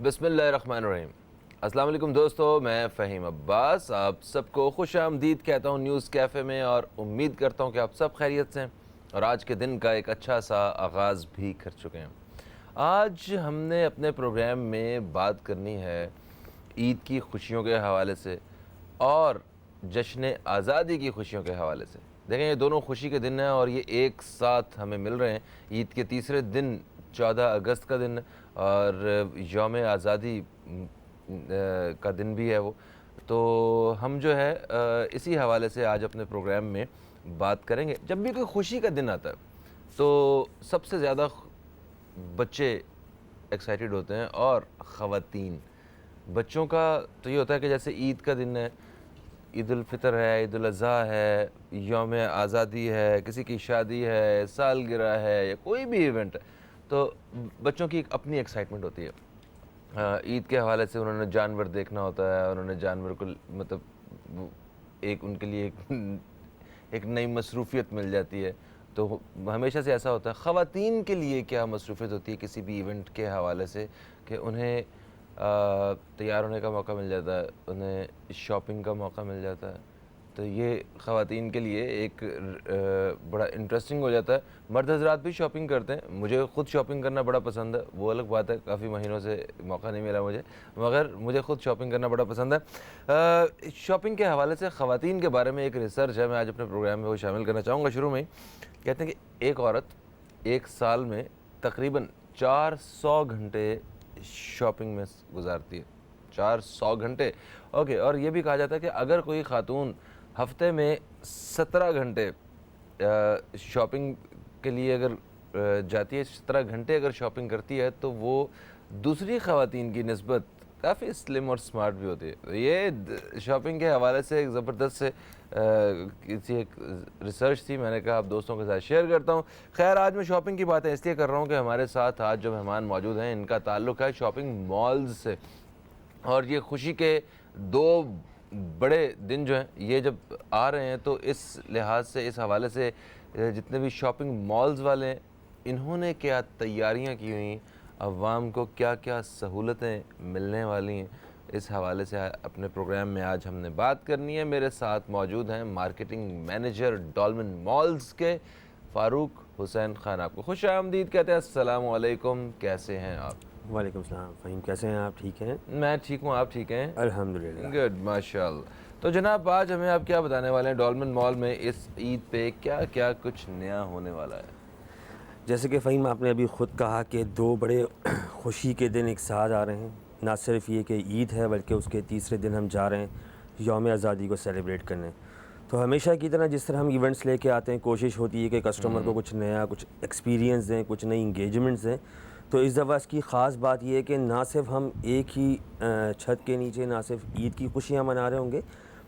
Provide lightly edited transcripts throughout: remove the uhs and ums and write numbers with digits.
بسم اللہ الرحمن الرحیم۔ السلام علیکم دوستو، میں فہیم عباس آپ سب کو خوش آمدید کہتا ہوں نیوز کیفے میں، اور امید کرتا ہوں کہ آپ سب خیریت سے ہیں اور آج کے دن کا ایک اچھا سا آغاز بھی کر چکے ہیں۔ آج ہم نے اپنے پروگرام میں بات کرنی ہے عید کی خوشیوں کے حوالے سے اور جشن آزادی کی خوشیوں کے حوالے سے۔ دیکھیں، یہ دونوں خوشی کے دن ہیں اور یہ ایک ساتھ ہمیں مل رہے ہیں۔ عید کے تیسرے دن 14 اگست کا دن اور یوم آزادی کا دن بھی ہے وہ، تو ہم جو ہے اسی حوالے سے آج اپنے پروگرام میں بات کریں گے۔ جب بھی کوئی خوشی کا دن آتا ہے تو سب سے زیادہ بچے ایکسائٹیڈ ہوتے ہیں، اور خواتین۔ بچوں کا تو یہ ہوتا ہے کہ جیسے عید کا دن ہے، عید الفطر ہے، عید الاضحیٰ ہے، یوم آزادی ہے، کسی کی شادی ہے، سالگرہ ہے یا کوئی بھی ایونٹ ہے، تو بچوں کی ایک اپنی ایکسائٹمنٹ ہوتی ہے۔ عید کے حوالے سے انہوں نے جانور دیکھنا ہوتا ہے، انہوں نے جانور کو مطلب ایک ان کے لیے ایک نئی مصروفیت مل جاتی ہے، تو ہمیشہ سے ایسا ہوتا ہے۔ خواتین کے لیے کیا مصروفیت ہوتی ہے کسی بھی ایونٹ کے حوالے سے کہ انہیں تیار ہونے کا موقع مل جاتا ہے، انہیں شاپنگ کا موقع مل جاتا ہے، تو یہ خواتین کے لیے ایک بڑا انٹرسٹنگ ہو جاتا ہے۔ مرد حضرات بھی شاپنگ کرتے ہیں، مجھے خود شاپنگ کرنا بڑا پسند ہے، وہ الگ بات ہے، کافی مہینوں سے موقع نہیں ملا مجھے، مگر مجھے خود شاپنگ کرنا بڑا پسند ہے۔ شاپنگ کے حوالے سے خواتین کے بارے میں ایک ریسرچ ہے، میں آج اپنے پروگرام میں وہ شامل کرنا چاہوں گا۔ شروع میں ہی کہتے ہیں کہ ایک عورت ایک سال میں تقریباً 400 گھنٹے شاپنگ میں گزارتی ہے۔ 400 گھنٹے، اوکے۔ اور یہ بھی کہا جاتا ہے کہ اگر کوئی خاتون ہفتے میں 17 گھنٹے شاپنگ کے لیے اگر جاتی ہے، 17 گھنٹے اگر شاپنگ کرتی ہے، تو وہ دوسری خواتین کی نسبت کافی سلم اور سمارٹ بھی ہوتی ہے۔ یہ شاپنگ کے حوالے سے ایک زبردست سے کسی ایک ریسرچ تھی، میں نے کہا آپ دوستوں کے ساتھ شیئر کرتا ہوں۔ خیر، آج میں شاپنگ کی باتیں اس لیے کر رہا ہوں کہ ہمارے ساتھ آج جو مہمان موجود ہیں ان کا تعلق ہے شاپنگ مالز سے، اور یہ خوشی کے دو بڑے دن جو ہیں یہ جب آ رہے ہیں تو اس لحاظ سے، اس حوالے سے جتنے بھی شاپنگ مالز والے ہیں انہوں نے کیا تیاریاں کی ہوئی ہیں، عوام کو کیا کیا سہولتیں ملنے والی ہیں، اس حوالے سے اپنے پروگرام میں آج ہم نے بات کرنی ہے۔ میرے ساتھ موجود ہیں مارکیٹنگ مینیجر ڈولمن مالز کے فاروق حسین خان، آپ کو خوش آمدید کہتے ہیں۔ السلام علیکم، کیسے ہیں آپ؟ وعلیکم السلام فہیم، کیسے ہیں آپ؟ ٹھیک ہیں؟ میں ٹھیک ہوں، آپ ٹھیک ہیں؟ الحمدللہ۔ گڈ، ماشاء اللہ۔ تو جناب، آج ہمیں آپ کیا بتانے والے ہیں؟ ڈولمن مال میں اس عید پہ کیا کیا کچھ نیا ہونے والا ہے؟ جیسے کہ فہیم آپ نے ابھی خود کہا کہ دو بڑے خوشی کے دن ایک ساتھ آ رہے ہیں، نہ صرف یہ کہ عید ہے بلکہ اس کے تیسرے دن ہم جا رہے ہیں یوم آزادی کو سیلیبریٹ کرنے۔ تو ہمیشہ کی طرح جس طرح ہم ایونٹس لے کے آتے ہیں، کوشش ہوتی ہے کہ کسٹمر کو کچھ نیا، کچھ ایکسپیرینس دیں، کچھ نئی انگیجمنٹس دیں۔ تو اس دفعہ اس کی خاص بات یہ ہے کہ نہ صرف ہم ایک ہی چھت کے نیچے نہ صرف عید کی خوشیاں منا رہے ہوں گے،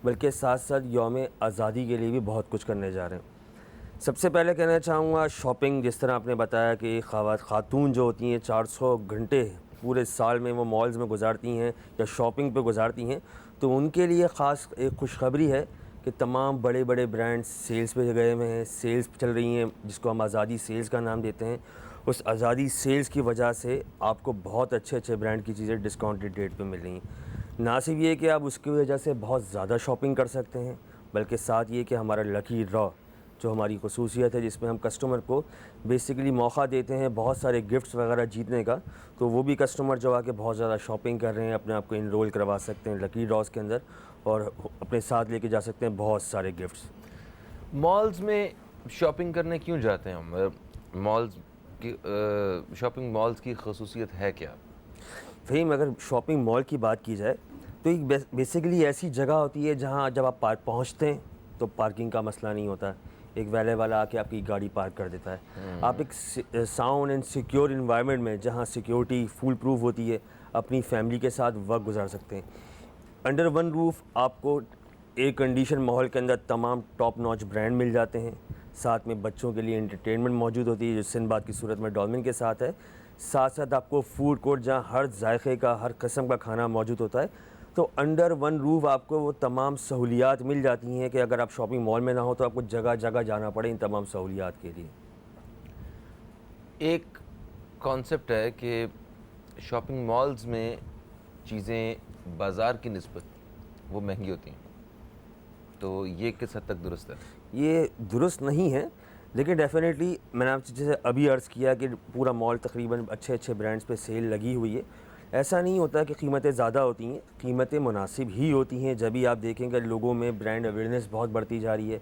بلکہ ساتھ ساتھ یوم آزادی کے لیے بھی بہت کچھ کرنے جا رہے ہیں۔ سب سے پہلے کہنا چاہوں گا شاپنگ، جس طرح آپ نے بتایا کہ خاتون جو ہوتی ہیں 400 گھنٹے پورے سال میں وہ مالز میں گزارتی ہیں یا شاپنگ پہ گزارتی ہیں، تو ان کے لیے خاص ایک خوشخبری ہے کہ تمام بڑے بڑے برانڈز سیلز پہ گئے ہوئے ہیں، سیلز چل رہی ہیں جس کو ہم آزادی سیلز کا نام دیتے ہیں۔ اس آزادی سیلز کی وجہ سے آپ کو بہت اچھے اچھے برانڈ کی چیزیں ڈسکاؤنٹڈ ریٹ پہ مل رہی ہیں۔ نہ صرف یہ کہ آپ اس کی وجہ سے بہت زیادہ شاپنگ کر سکتے ہیں، بلکہ ساتھ یہ کہ ہمارا لکی ڈرا جو ہماری خصوصیت ہے، جس میں ہم کسٹمر کو بیسیکلی موقع دیتے ہیں بہت سارے گفٹس وغیرہ جیتنے کا، تو وہ بھی کسٹمر جو آ کے بہت زیادہ شاپنگ کر رہے ہیں اپنے آپ کو انرول کروا سکتے ہیں لکی ڈراز کے اندر، اور اپنے ساتھ لے کے جا سکتے ہیں بہت سارے گفٹس۔ مالز میں شاپنگ کرنے کیوں جاتے ہیں ہم؟ مالز کی شاپنگ مالز کی خصوصیت ہے کیا؟ فہیم، اگر شاپنگ مال کی بات کی جائے تو ایک بیسیکلی ایسی جگہ ہوتی ہے جہاں جب آپ پہنچتے ہیں تو پارکنگ کا مسئلہ نہیں ہوتا ہے، ایک ویلے والا آ کے آپ کی گاڑی پارک کر دیتا ہے۔ آپ ایک ساؤنڈ اینڈ سیکیور انوائرمنٹ میں جہاں سیکیورٹی فول پروف ہوتی ہے اپنی فیملی کے ساتھ وقت گزار سکتے ہیں۔ انڈر ون روف آپ کو ایئر کنڈیشن ماحول کے اندر تمام ٹاپ ناچ برانڈ مل جاتے ہیں، ساتھ میں بچوں کے لیے انٹرٹینمنٹ موجود ہوتی ہے جو سندباد کی صورت میں ڈولمن کے ساتھ ہے، ساتھ ساتھ آپ کو فوڈ کورٹ جہاں ہر ذائقے کا، ہر قسم کا کھانا موجود ہوتا ہے۔ تو انڈر ون روف آپ کو وہ تمام سہولیات مل جاتی ہیں کہ اگر آپ شاپنگ مال میں نہ ہو تو آپ کو جگہ جگہ جانا پڑے ان تمام سہولیات کے لیے۔ ایک کانسیپٹ ہے کہ شاپنگ مالز میں چیزیں بازار کی نسبت وہ مہنگی ہوتی ہیں، تو یہ کس حد تک درست ہے؟ یہ درست نہیں ہے، لیکن ڈیفینیٹلی میں نے آپ سے جیسے ابھی عرض کیا کہ پورا مال تقریباً اچھے اچھے برانڈز پہ سیل لگی ہوئی ہے. ایسا نہیں ہوتا کہ قیمتیں زیادہ ہوتی ہیں، قیمتیں مناسب ہی ہوتی ہیں. جبھی آپ دیکھیں کہ لوگوں میں برانڈ اویئرنیس بہت بڑھتی جا رہی ہے.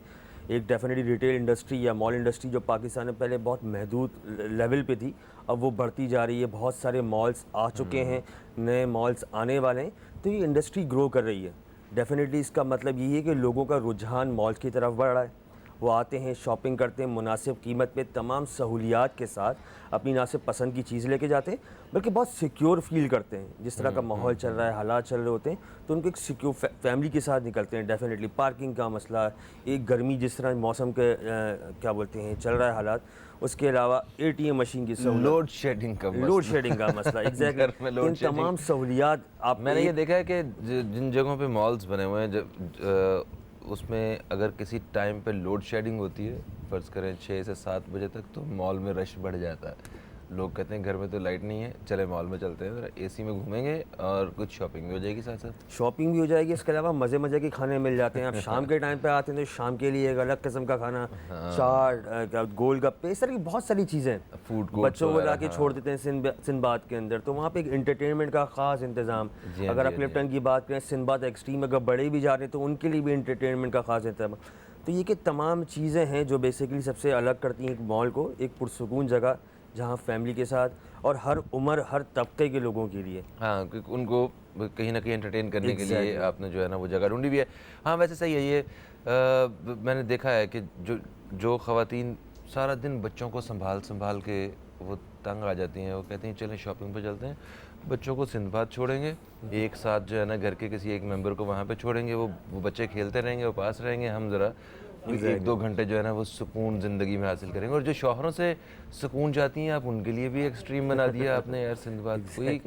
ایک ڈیفینیٹلی ریٹیل انڈسٹری یا مال انڈسٹری جو پاکستان میں پہلے بہت محدود لیول پہ تھی، اب وہ بڑھتی جا رہی ہے. بہت سارے مالز آ چکے ہیں، نئے مالز آنے والے ہیں، تو یہ انڈسٹری گرو کر رہی ہے. ڈیفینیٹلی اس کا مطلب یہی ہے کہ لوگوں کا رجحان مالز کی طرف بڑھ رہا ہے. وہ آتے ہیں، شاپنگ کرتے ہیں، مناسب قیمت پہ تمام سہولیات کے ساتھ اپنی نہ صرف پسند کی چیز لے کے جاتے ہیں بلکہ بہت سیکیور فیل کرتے ہیں. جس طرح کا ماحول چل رہا ہے، حالات چل رہے ہوتے ہیں، تو ان کو ایک سیکیور فیملی کے ساتھ نکلتے ہیں. ڈیفینیٹلی پارکنگ کا مسئلہ، ایک گرمی جس طرح موسم کے کیا بولتے ہیں چل رہا ہے حالات، اس کے علاوہ اے ٹی ایم مشین کی سہولت، لوڈ شیڈنگ کا لوڈ شیڈنگ کا مسئلہ، ایگزیکٹلی ان تمام سہولیات آپ میں نے یہ دیکھا ہے کہ جن جگہوں پہ مالز بنے ہوئے ہیں اس میں اگر کسی ٹائم پہ لوڈ شیڈنگ ہوتی ہے، فرض کریں 6 سے 7 بجے تک، تو مال میں رش بڑھ جاتا ہے. لوگ کہتے ہیں گھر میں تو لائٹ نہیں ہے، چلے مال میں چلتے ہیں، ذرا اے سی میں گھومیں گے اور کچھ شاپنگ بھی ہو جائے گی ساتھ ساتھ. شاپنگ بھی ہو جائے گی، اس کے علاوہ مزے کے کھانے مل جاتے ہیں. اب شام کے ٹائم پہ آتے ہیں تو شام کے لیے ایک الگ قسم کا کھانا، چاٹ، گول گپے، اس طرح کی بہت ساری چیزیں فوڈ بچوں کو لا کے چھوڑ دیتے ہیں سندباد کے اندر. تو وہاں پہ ایک انٹرٹینمنٹ کا خاص انتظام. اگر آپ لپٹن کی بات کریں، سندباد ایکسٹریم، اگر بڑے بھی جا رہے ہیں تو ان کے لیے بھی انٹرٹینمنٹ کا خاص انتظام. تو یہ کہ تمام چیزیں ہیں جو بیسیکلی سب سے الگ کرتی ہیں ایک مال کو ایک پرسکون جگہ جہاں فیملی کے ساتھ اور ہر عمر ہر طبقے کے لوگوں کے لیے. ہاں، کیونکہ ان کو کہیں نہ کہیں انٹرٹین کرنے کے لیے آپ نے جو ہے نا وہ جگہ ڈھونڈی بھی ہے. ہاں ویسے صحیح ہے. یہ میں نے دیکھا ہے کہ جو خواتین سارا دن بچوں کو سنبھال کے وہ تنگ آ جاتی ہیں، وہ کہتی ہیں چلیں شاپنگ پہ چلتے ہیں، بچوں کو سندباد چھوڑیں گے، ایک ساتھ جو ہے نا گھر کے کسی ایک ممبر کو وہاں پہ چھوڑیں گے، وہ بچے کھیلتے رہیں گے، وہ پاس رہیں گے، ہم ذرا 1-2 گھنٹے جو ہے نا وہ سکون زندگی میں حاصل کریں گے. اور جو شوہروں سے سکون چاہتی ہیں، آپ ان کے لیے بھی ایکسٹریم بنا دیا آپ نے یار سندباد. کوئی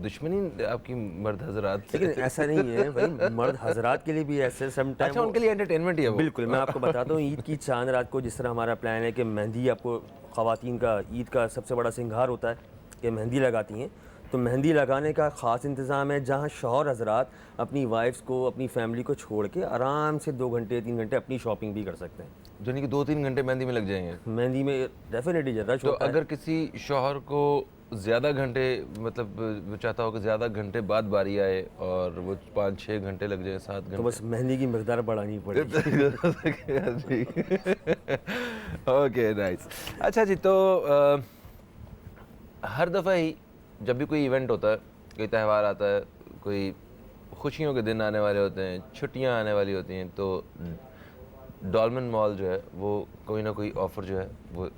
دشمنی آپ کی مرد حضرات؟ لیکن ایسا نہیں ہے بھائی، مرد حضرات کے لیے بھی ایسے سم ٹائم. اچھا، ان کے لیے انٹرٹینمنٹ ہی ہے وہ. بالکل، میں آپ کو بتاتا ہوں عید کی چاند رات کو جس طرح ہمارا پلان ہے کہ مہندی، آپ کو خواتین کا عید کا سب سے بڑا سنگھار ہوتا ہے کہ مہندی لگاتی ہیں. تو مہندی لگانے کا خاص انتظام ہے جہاں شوہر حضرات اپنی وائفس کو، اپنی فیملی کو چھوڑ کے آرام سے 2 گھنٹے 3 گھنٹے اپنی شاپنگ بھی کر سکتے ہیں. یعنی کہ 2-3 گھنٹے مہندی میں لگ جائیں گے. مہندی میں ڈیفینیٹلی رش تو ہوتا ہے. اگر کسی شوہر کو زیادہ گھنٹے، مطلب وہ چاہتا ہو کہ زیادہ گھنٹے بعد باری آئے اور وہ 5-6 گھنٹے لگ جائے، 7 گھنٹے، تو بس مہندی کی مقدار بڑھانی پڑے گی. Okay nice. اچھا جی، تو ہر دفعہ ہی جب بھی کوئی ایونٹ ہوتا ہے، کوئی تہوار آتا ہے، کوئی خوشیوں کے دن آنے والے ہوتے ہیں، چھٹیاں آنے والی ہوتی ہیں، تو ڈولمن مال جو ہے وہ کوئی نہ کوئی آفر جو ہے وہ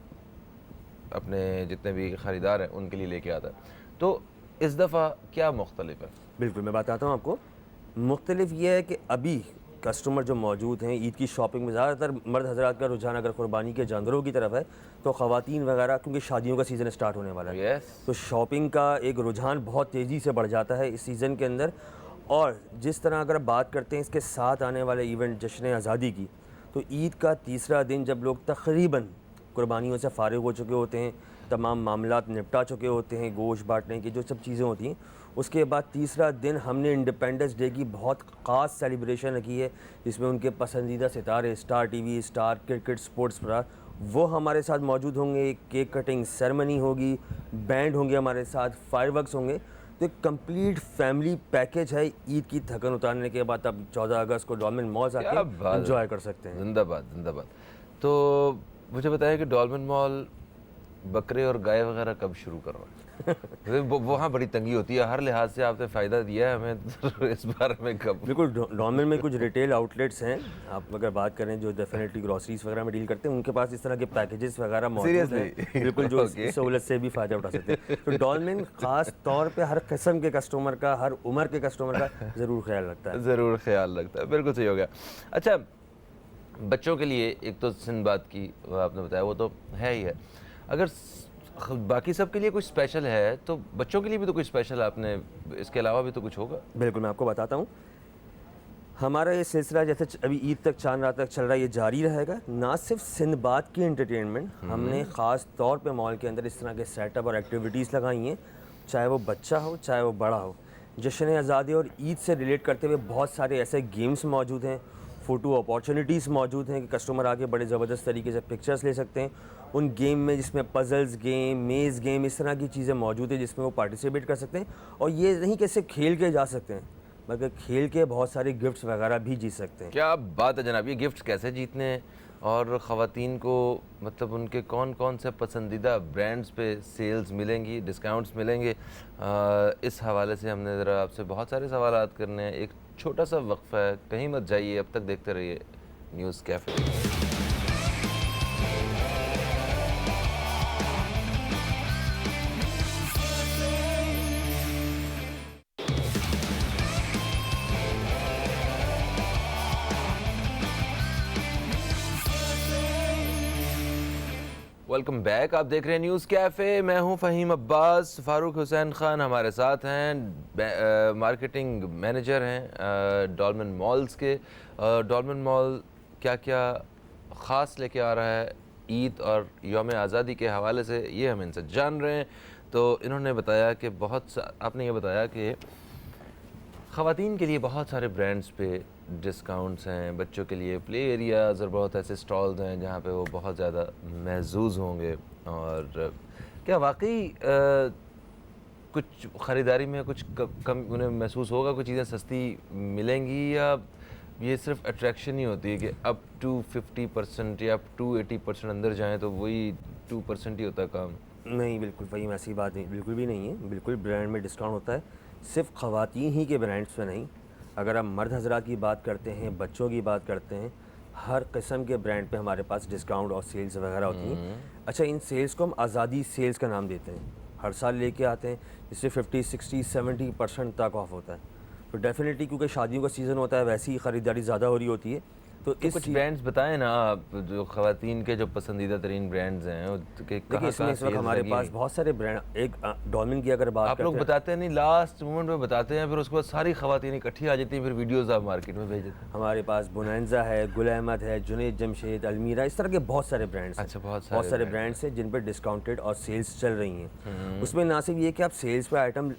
اپنے جتنے بھی خریدار ہیں ان کے لیے لے کے آتا ہے. تو اس دفعہ کیا مختلف ہے؟ بالکل، میں بتاتا ہوں آپ کو. مختلف یہ ہے کہ ابھی کسٹمر جو موجود ہیں عید کی شاپنگ میں، زیادہ تر مرد حضرات کا رجحان اگر قربانی کے جانوروں کی طرف ہے، تو خواتین وغیرہ کیونکہ شادیوں کا سیزن سٹارٹ ہونے والا ہے، تو شاپنگ کا ایک رجحان بہت تیزی سے بڑھ جاتا ہے اس سیزن کے اندر. اور جس طرح اگر بات کرتے ہیں اس کے ساتھ آنے والے ایونٹ جشن آزادی کی، تو عید کا تیسرا دن جب لوگ تقریباً قربانیوں سے فارغ ہو چکے ہوتے ہیں، تمام معاملات نپٹا چکے ہوتے ہیں، گوشت بانٹنے کی جو سب چیزیں ہوتی ہیں، اس کے بعد تیسرا دن ہم نے انڈیپینڈنس ڈے کی بہت خاص سیلیبریشن رکھی ہے، جس میں ان کے پسندیدہ ستارے، star TV, star cricket, sports پر وہ ہمارے ساتھ موجود ہوں گے. کیک کٹنگ سیرمنی ہوگی، بینڈ ہوں گے ہمارے ساتھ، فائر ورکس ہوں گے. تو ایک کمپلیٹ فیملی پیکیج ہے. عید کی تھکن اتارنے کے بعد اب 14 اگست کو ڈولمن مالز آ کے انجوائے کر سکتے ہیں. زندہ باد، زندہ باد. تو مجھے بتایا کہ ڈولمن مال بکرے اور گائے وغیرہ کب شروع کر رہا ہے؟ وہاں بڑی تنگی ہوتی ہے، ہر لحاظ سے آپ نے فائدہ دیا ہے ہمیں، اس بارے میں کب؟ بالکل، ڈولمن میں کچھ ریٹیل آؤٹ لیٹس ہیں، آپ اگر بات کریں جو ڈیفینیٹلی گروسریز وغیرہ میں ڈیل کرتے ہیں، ان کے پاس اس طرح کے پیکیجز وغیرہ موجود ہیں، بالکل جو اس سہولت سے بھی فائدہ اٹھا سکتے ہیں. تو ڈولمن خاص طور پہ ہر قسم کے کسٹمر کا، ہر عمر کے کسٹمر کا ضرور خیال رکھتا ہے. ضرور خیال رکھتا ہے، بالکل صحیح ہو گیا. اچھا، بچوں کے لیے ایک تو سندباد کی آپ نے بتایا وہ تو ہے ہی ہے، اگر باقی سب کے لیے کچھ اسپیشل ہے تو بچوں کے لیے بھی تو کچھ اسپیشل آپ نے اس کے علاوہ بھی تو کچھ ہوگا؟ بالکل، میں آپ کو بتاتا ہوں. ہمارا یہ سلسلہ جیسے ابھی عید تک چاند رات تک چل رہا ہے، یہ جاری رہے گا. نہ صرف سندباد کی انٹرٹینمنٹ، ہم نے خاص طور پہ مال کے اندر اس طرح کے سیٹ اپ اور ایکٹیویٹیز لگائی ہیں. چاہے وہ بچہ ہو چاہے وہ بڑا ہو. جشن آزادی اور عید سے ریلیٹ کرتے ہوئے بہت سارے ایسے گیمز موجود ہیں, فوٹو اپارچونیٹیز موجود ہیں کہ کسٹمر آگے بڑے زبردست طریقے سے پکچرز لے سکتے ہیں ان گیم میں, جس میں پزلز گیم, میز گیم, اس طرح کی چیزیں موجود ہیں جس میں وہ پارٹیسپیٹ کر سکتے ہیں. اور یہ نہیں کہ صرف کھیل کے جا سکتے ہیں بلکہ کھیل کے بہت سارے گفٹس وغیرہ بھی جیت سکتے ہیں. کیا بات ہے جناب, یہ گفٹس کیسے جیتنے ہیں اور خواتین کو مطلب ان کے کون کون سے پسندیدہ برانڈز پہ سیلز ملیں گی, ڈسکاؤنٹس ملیں گے, اس حوالے سے ہم نے ذرا آپ سے بہت سارے سوالات کرنے ہیں. ایک چھوٹا سا وقفہ ہے, کہیں مت جائیے, اب تک دیکھتے رہیے نیوز کیفے. ویلکم بیک, آپ دیکھ رہے ہیں نیوز کیفے, میں ہوں فہیم عباس. فاروق حسین خان ہمارے ساتھ ہیں, مارکیٹنگ مینیجر ہیں ڈولمن مالز کے. ڈولمن مال کیا کیا خاص لے کے آ رہا ہے عید اور یوم آزادی کے حوالے سے, یہ ہم ان سے جان رہے ہیں. تو انہوں نے بتایا کہ آپ نے یہ بتایا کہ خواتین کے لیے بہت سارے برانڈز پہ ڈسکاؤنٹس ہیں, بچوں کے لیے پلے ایریاز اور بہت ایسے اسٹالز ہیں جہاں پہ وہ بہت زیادہ محظوظ ہوں گے. اور کیا واقعی کچھ خریداری میں کچھ کم انہیں محسوس ہوگا, کچھ چیزیں سستی ملیں گی, یا یہ صرف اٹریکشن ہی ہوتی ہے کہ اپ ٹو 50% یا اپ ٹو 80% اندر جائیں تو وہی 2% ہی ہوتا ہے کام؟ نہیں بالکل وہی ایسی بات نہیں, بالکل بھی نہیں ہے. بالکل برانڈ میں ڈسکاؤنٹ ہوتا ہے, صرف خواتین ہی کے برانڈس پہ نہیں. اگر ہم مرد حضرات کی بات کرتے ہیں, بچوں کی بات کرتے ہیں, ہر قسم کے برانڈ پہ ہمارے پاس ڈسکاؤنٹ اور سیلز وغیرہ ہوتی ہیں. اچھا, ان سیلز کو ہم آزادی سیلز کا نام دیتے ہیں. ہر سال لے کے آتے ہیں, جس سے 50, 60, 70% تک آف ہوتا ہے. تو ڈیفینیٹلی کیونکہ شادیوں کا سیزن ہوتا ہے, ویسی ہی خریداری زیادہ ہو رہی ہوتی ہے. تو کچھ برانڈز بتائیں نا آپ, جو خواتین کے جو پسندیدہ ترین برانڈز ہیں, دیکھیے اس میں اس وقت ہمارے پاس بہت سارے برانڈ. ایک ڈولمن کی اگر بات آپ لوگ بتاتے ہیں نہیں, لاسٹ مومنٹ میں بتاتے ہیں, پھر اس کے بعد ساری خواتین اکٹھی آ جاتی ہیں, پھر ویڈیوز آپ مارکیٹ میں بھیج دیتے ہیں. ہمارے پاس بونانزا ہے, گل احمد ہے, جنید جمشید, المیرا, اس طرح کے بہت سارے برانڈس ہیں. اچھا, بہت سارے برانڈس ہیں جن پہ ڈسکاؤنٹڈ اور سیلز چل رہی ہیں. اس میں نہ صرف یہ کہ آپ سیلز پہ آئٹم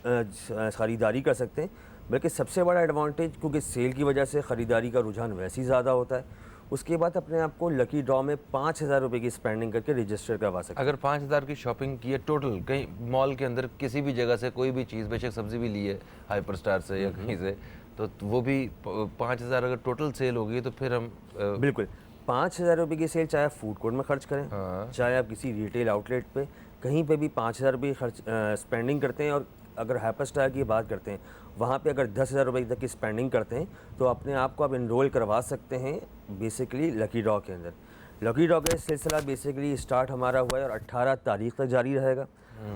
خریداری کر سکتے ہیں, بلکہ سب سے بڑا ایڈوانٹیج, کیونکہ سیل کی وجہ سے خریداری کا رجحان ویسے ہی زیادہ ہوتا ہے, اس کے بعد اپنے آپ کو لکی ڈرا میں 5,000 روپے کی اسپینڈنگ کر کے رجسٹر کروا سکتے ہیں. اگر 5,000 کی شاپنگ کی ہے ٹوٹل, کہیں مال کے اندر کسی بھی جگہ سے کوئی بھی چیز, بے شک سبزی بھی لی ہے ہائپر اسٹار سے یا کہیں سے, تو وہ بھی 5,000 اگر ٹوٹل سیل ہوگی تو پھر ہم بالکل 5,000 روپے کی سیل چاہے آپ فوڈ کورٹ میں خرچ کریں, چاہے آپ کسی ریٹیل آؤٹ لیٹ پہ کہیں پہ بھی 5,000 روپے اسپینڈنگ کرتے ہیں. اور اگر ہائپر اسٹار کی بات کرتے ہیں, وہاں پہ اگر 10,000 روپے تک کی اسپینڈنگ کرتے ہیں تو اپنے آپ کو آپ انرول کروا سکتے ہیں بیسیکلی لکی ڈرا کے اندر. لکی ڈرا کا سلسلہ بیسیکلی اسٹارٹ ہمارا ہوا ہے اور 18 تاریخ تک جاری رہے گا.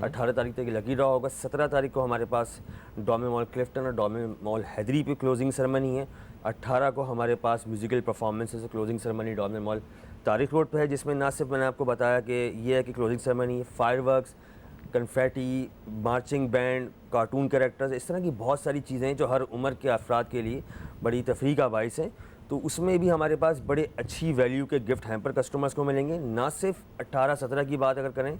18 تاریخ تک لکی ڈرا ہوگا. 17 تاریخ کو ہمارے پاس ڈولمن مال کلفٹن اور ڈولمن مال حیدری پہ کلوزنگ سرمنی ہے. 18 کو ہمارے پاس musical performances closing ceremony Dolmen مال تاریخ روڈ پہ ہے, جس میں نہ صرف میں نے آپ کو بتایا کہ یہ ہے کہ closing ceremony, fireworks, confetti, marching band, cartoon characters, اس طرح کی بہت ساری چیزیں ہیں جو ہر عمر کے افراد کے لیے بڑی تفریح کا باعث ہیں. تو اس میں بھی ہمارے پاس بڑے اچھی ویلیو کے گفٹ ہیمپر کسٹمرز کو ملیں گے. نہ صرف 18-17 کی بات اگر کریں,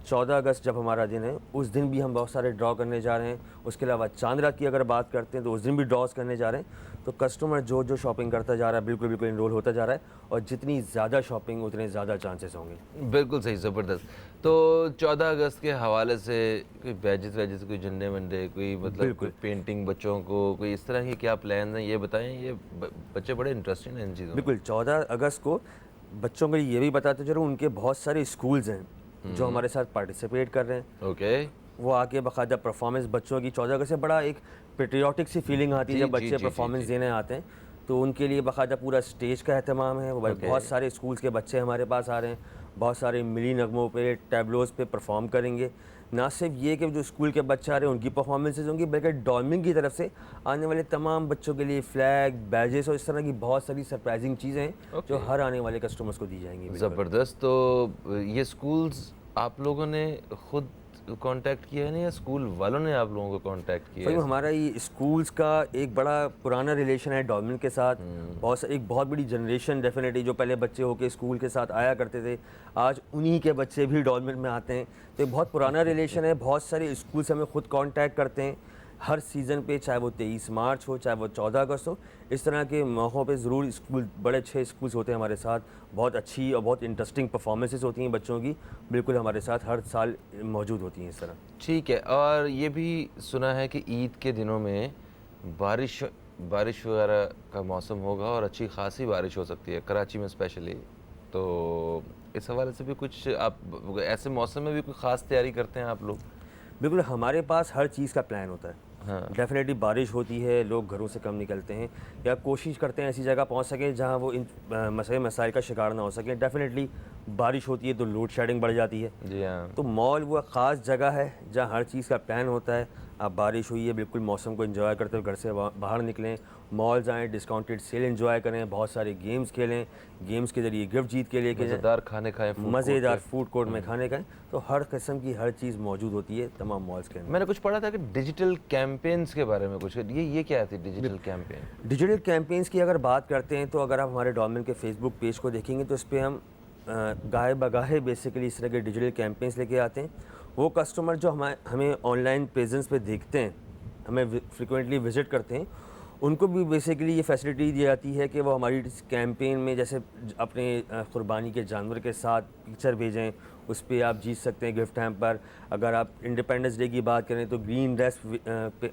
14 اگست جب ہمارا دن ہے اس دن بھی ہم بہت سارے ڈرا کرنے جا رہے ہیں. اس کے علاوہ چاند رات کی اگر بات کرتے ہیں تو اس دن بھی ڈراز کرنے جا رہے ہیں. تو کسٹمر جو شاپنگ کرتا جا رہا ہے بالکل انرول ہوتا جا رہا ہے, اور جتنی زیادہ شاپنگ اتنے زیادہ چانسز ہوں گے. بالکل صحیح, زبردست. تو 14 اگست کے حوالے سے کوئی بیجز ویجز, کوئی جھنڈے ونڈے, کوئی مطلب کوئی پینٹنگ بچوں کو, کوئی اس طرح کی کیا پلانز ہیں, یہ بتائیں. یہ بچے بڑے انٹرسٹڈ ہیں ان چیزوں. بالکل 14 اگست کو بچوں کو یہ بھی بتاتے چلو, ان کے بہت سارے اسکولز ہیں جو ہمارے ساتھ پارٹیسپیٹ کر رہے ہیں. اوکے, وہ آ کے باقاعدہ پرفارمنس بچوں کی 14 اگست سے بڑا ایک پیٹریوٹک سی فیلنگ آتی ہے جب بچے پرفارمنس دینے آتے ہیں. تو ان کے لیے باقاعدہ پورا اسٹیج کا اہتمام ہے. بہت سارے اسکولز کے بچے ہمارے پاس آ رہے ہیں, بہت سارے ملی نغموں پہ, ٹیبلوز پہ پرفارم کریں گے. نہ صرف یہ کہ جو اسکول کے بچے آ رہے ہیں ان کی پرفارمنسز ہوں گی, بلکہ ڈولمن کی طرف سے آنے والے تمام بچوں کے لیے فلیگ, بیجز اور اس طرح کی بہت ساری سرپرائزنگ چیزیں ہیں جو ہر آنے والے کسٹمرز کو دی جائیں گی. زبردست. تو یہ اسکولز آپ لوگوں نے خود کانٹیکٹ کیا ہے نا یا اسکول والوں نے آپ لوگوں کو کانٹیکٹ کیا ہے؟ ہمارا یہ اسکولس کا ایک بڑا پرانا ریلیشن ہے ڈولمن کے ساتھ. ایک بہت بڑی جنریشن ڈیفینیٹلی جو پہلے بچے ہو کے اسکول کے ساتھ آیا کرتے تھے, آج انہی کے بچے بھی ڈولمن میں آتے ہیں. تو ایک بہت پرانا ریلیشن ہے. بہت سارے اسکولس ہمیں خود کانٹیکٹ کرتے ہیں ہر سیزن پہ, چاہے وہ 23 مارچ ہو چاہے وہ 14 اگست ہو. اس طرح کے موقعوں پہ ضرور اسکول, بڑے اچھے اسکولس ہوتے ہیں ہمارے ساتھ, بہت اچھی اور بہت انٹرسٹنگ پرفارمنسز ہوتی ہیں بچوں کی, بالکل ہمارے ساتھ ہر سال موجود ہوتی ہیں اس طرح. ٹھیک ہے. اور یہ بھی سنا ہے کہ عید کے دنوں میں بارش وغیرہ کا موسم ہوگا اور اچھی خاصی بارش ہو سکتی ہے کراچی میں اسپیشلی, تو اس حوالے سے بھی کچھ آپ ایسے موسم میں بھی کوئی خاص تیاری کرتے ہیں آپ لوگ؟ بالکل, ہمارے پاس ہر چیز کا پلان ہوتا ہے. ہاں ڈیفینیٹلی بارش ہوتی ہے, لوگ گھروں سے کم نکلتے ہیں یا کوشش کرتے ہیں ایسی جگہ پہنچ سکیں جہاں وہ ان مسائل کا شکار نہ ہو سکیں. ڈیفینیٹلی بارش ہوتی ہے تو لوڈ شیڈنگ بڑھ جاتی ہے. جی ہاں. تو مال وہ خاص جگہ ہے جہاں ہر چیز کا پلان ہوتا ہے. آپ بارش ہوئی ہے بالکل موسم کو انجوائے کرتے ہوئے گھر سے باہر نکلیں, مالز آئیں, ڈسکاؤنٹڈ سیل انجوائے کریں, بہت سارے گیمز کھیلیں, گیمز کے ذریعے گفٹ جیت کے لے کے مزیدار کھانے کھائیں, مزیدار فوڈ کورٹ میں کھانے کھائیں. تو ہر قسم کی ہر چیز موجود ہوتی ہے تمام مالز کے اندر. میں نے کچھ پڑھا تھا کہ ڈیجیٹل کیمپینز کے بارے میں کچھ, یہ کیا تھی ڈیجیٹل کیمپین؟ ڈیجیٹل کیمپینز کی اگر بات کرتے ہیں تو اگر آپ ہمارے ڈولمن کے فیس بک پیج کو دیکھیں گے تو اس پہ ہم گاہے بگاہے بیسیکلی اس طرح کے ڈیجیٹل کیمپینز لے کے آتے ہیں. وہ کسٹمر جو ہمیں آن لائن پریزنس پہ دیکھتے ہیں, ہمیں فریکوینٹلی وزٹ کرتے ہیں, ان کو بھی بیسیکلی یہ فیسلٹی دی جاتی ہے کہ وہ ہماری کیمپین میں جیسے اپنے قربانی کے جانور کے ساتھ پکچر بھیجیں, اس پہ آپ جیت سکتے ہیں گفٹ ہیمپر. اگر آپ انڈیپینڈنس ڈے کی بات کریں تو گرین ڈریس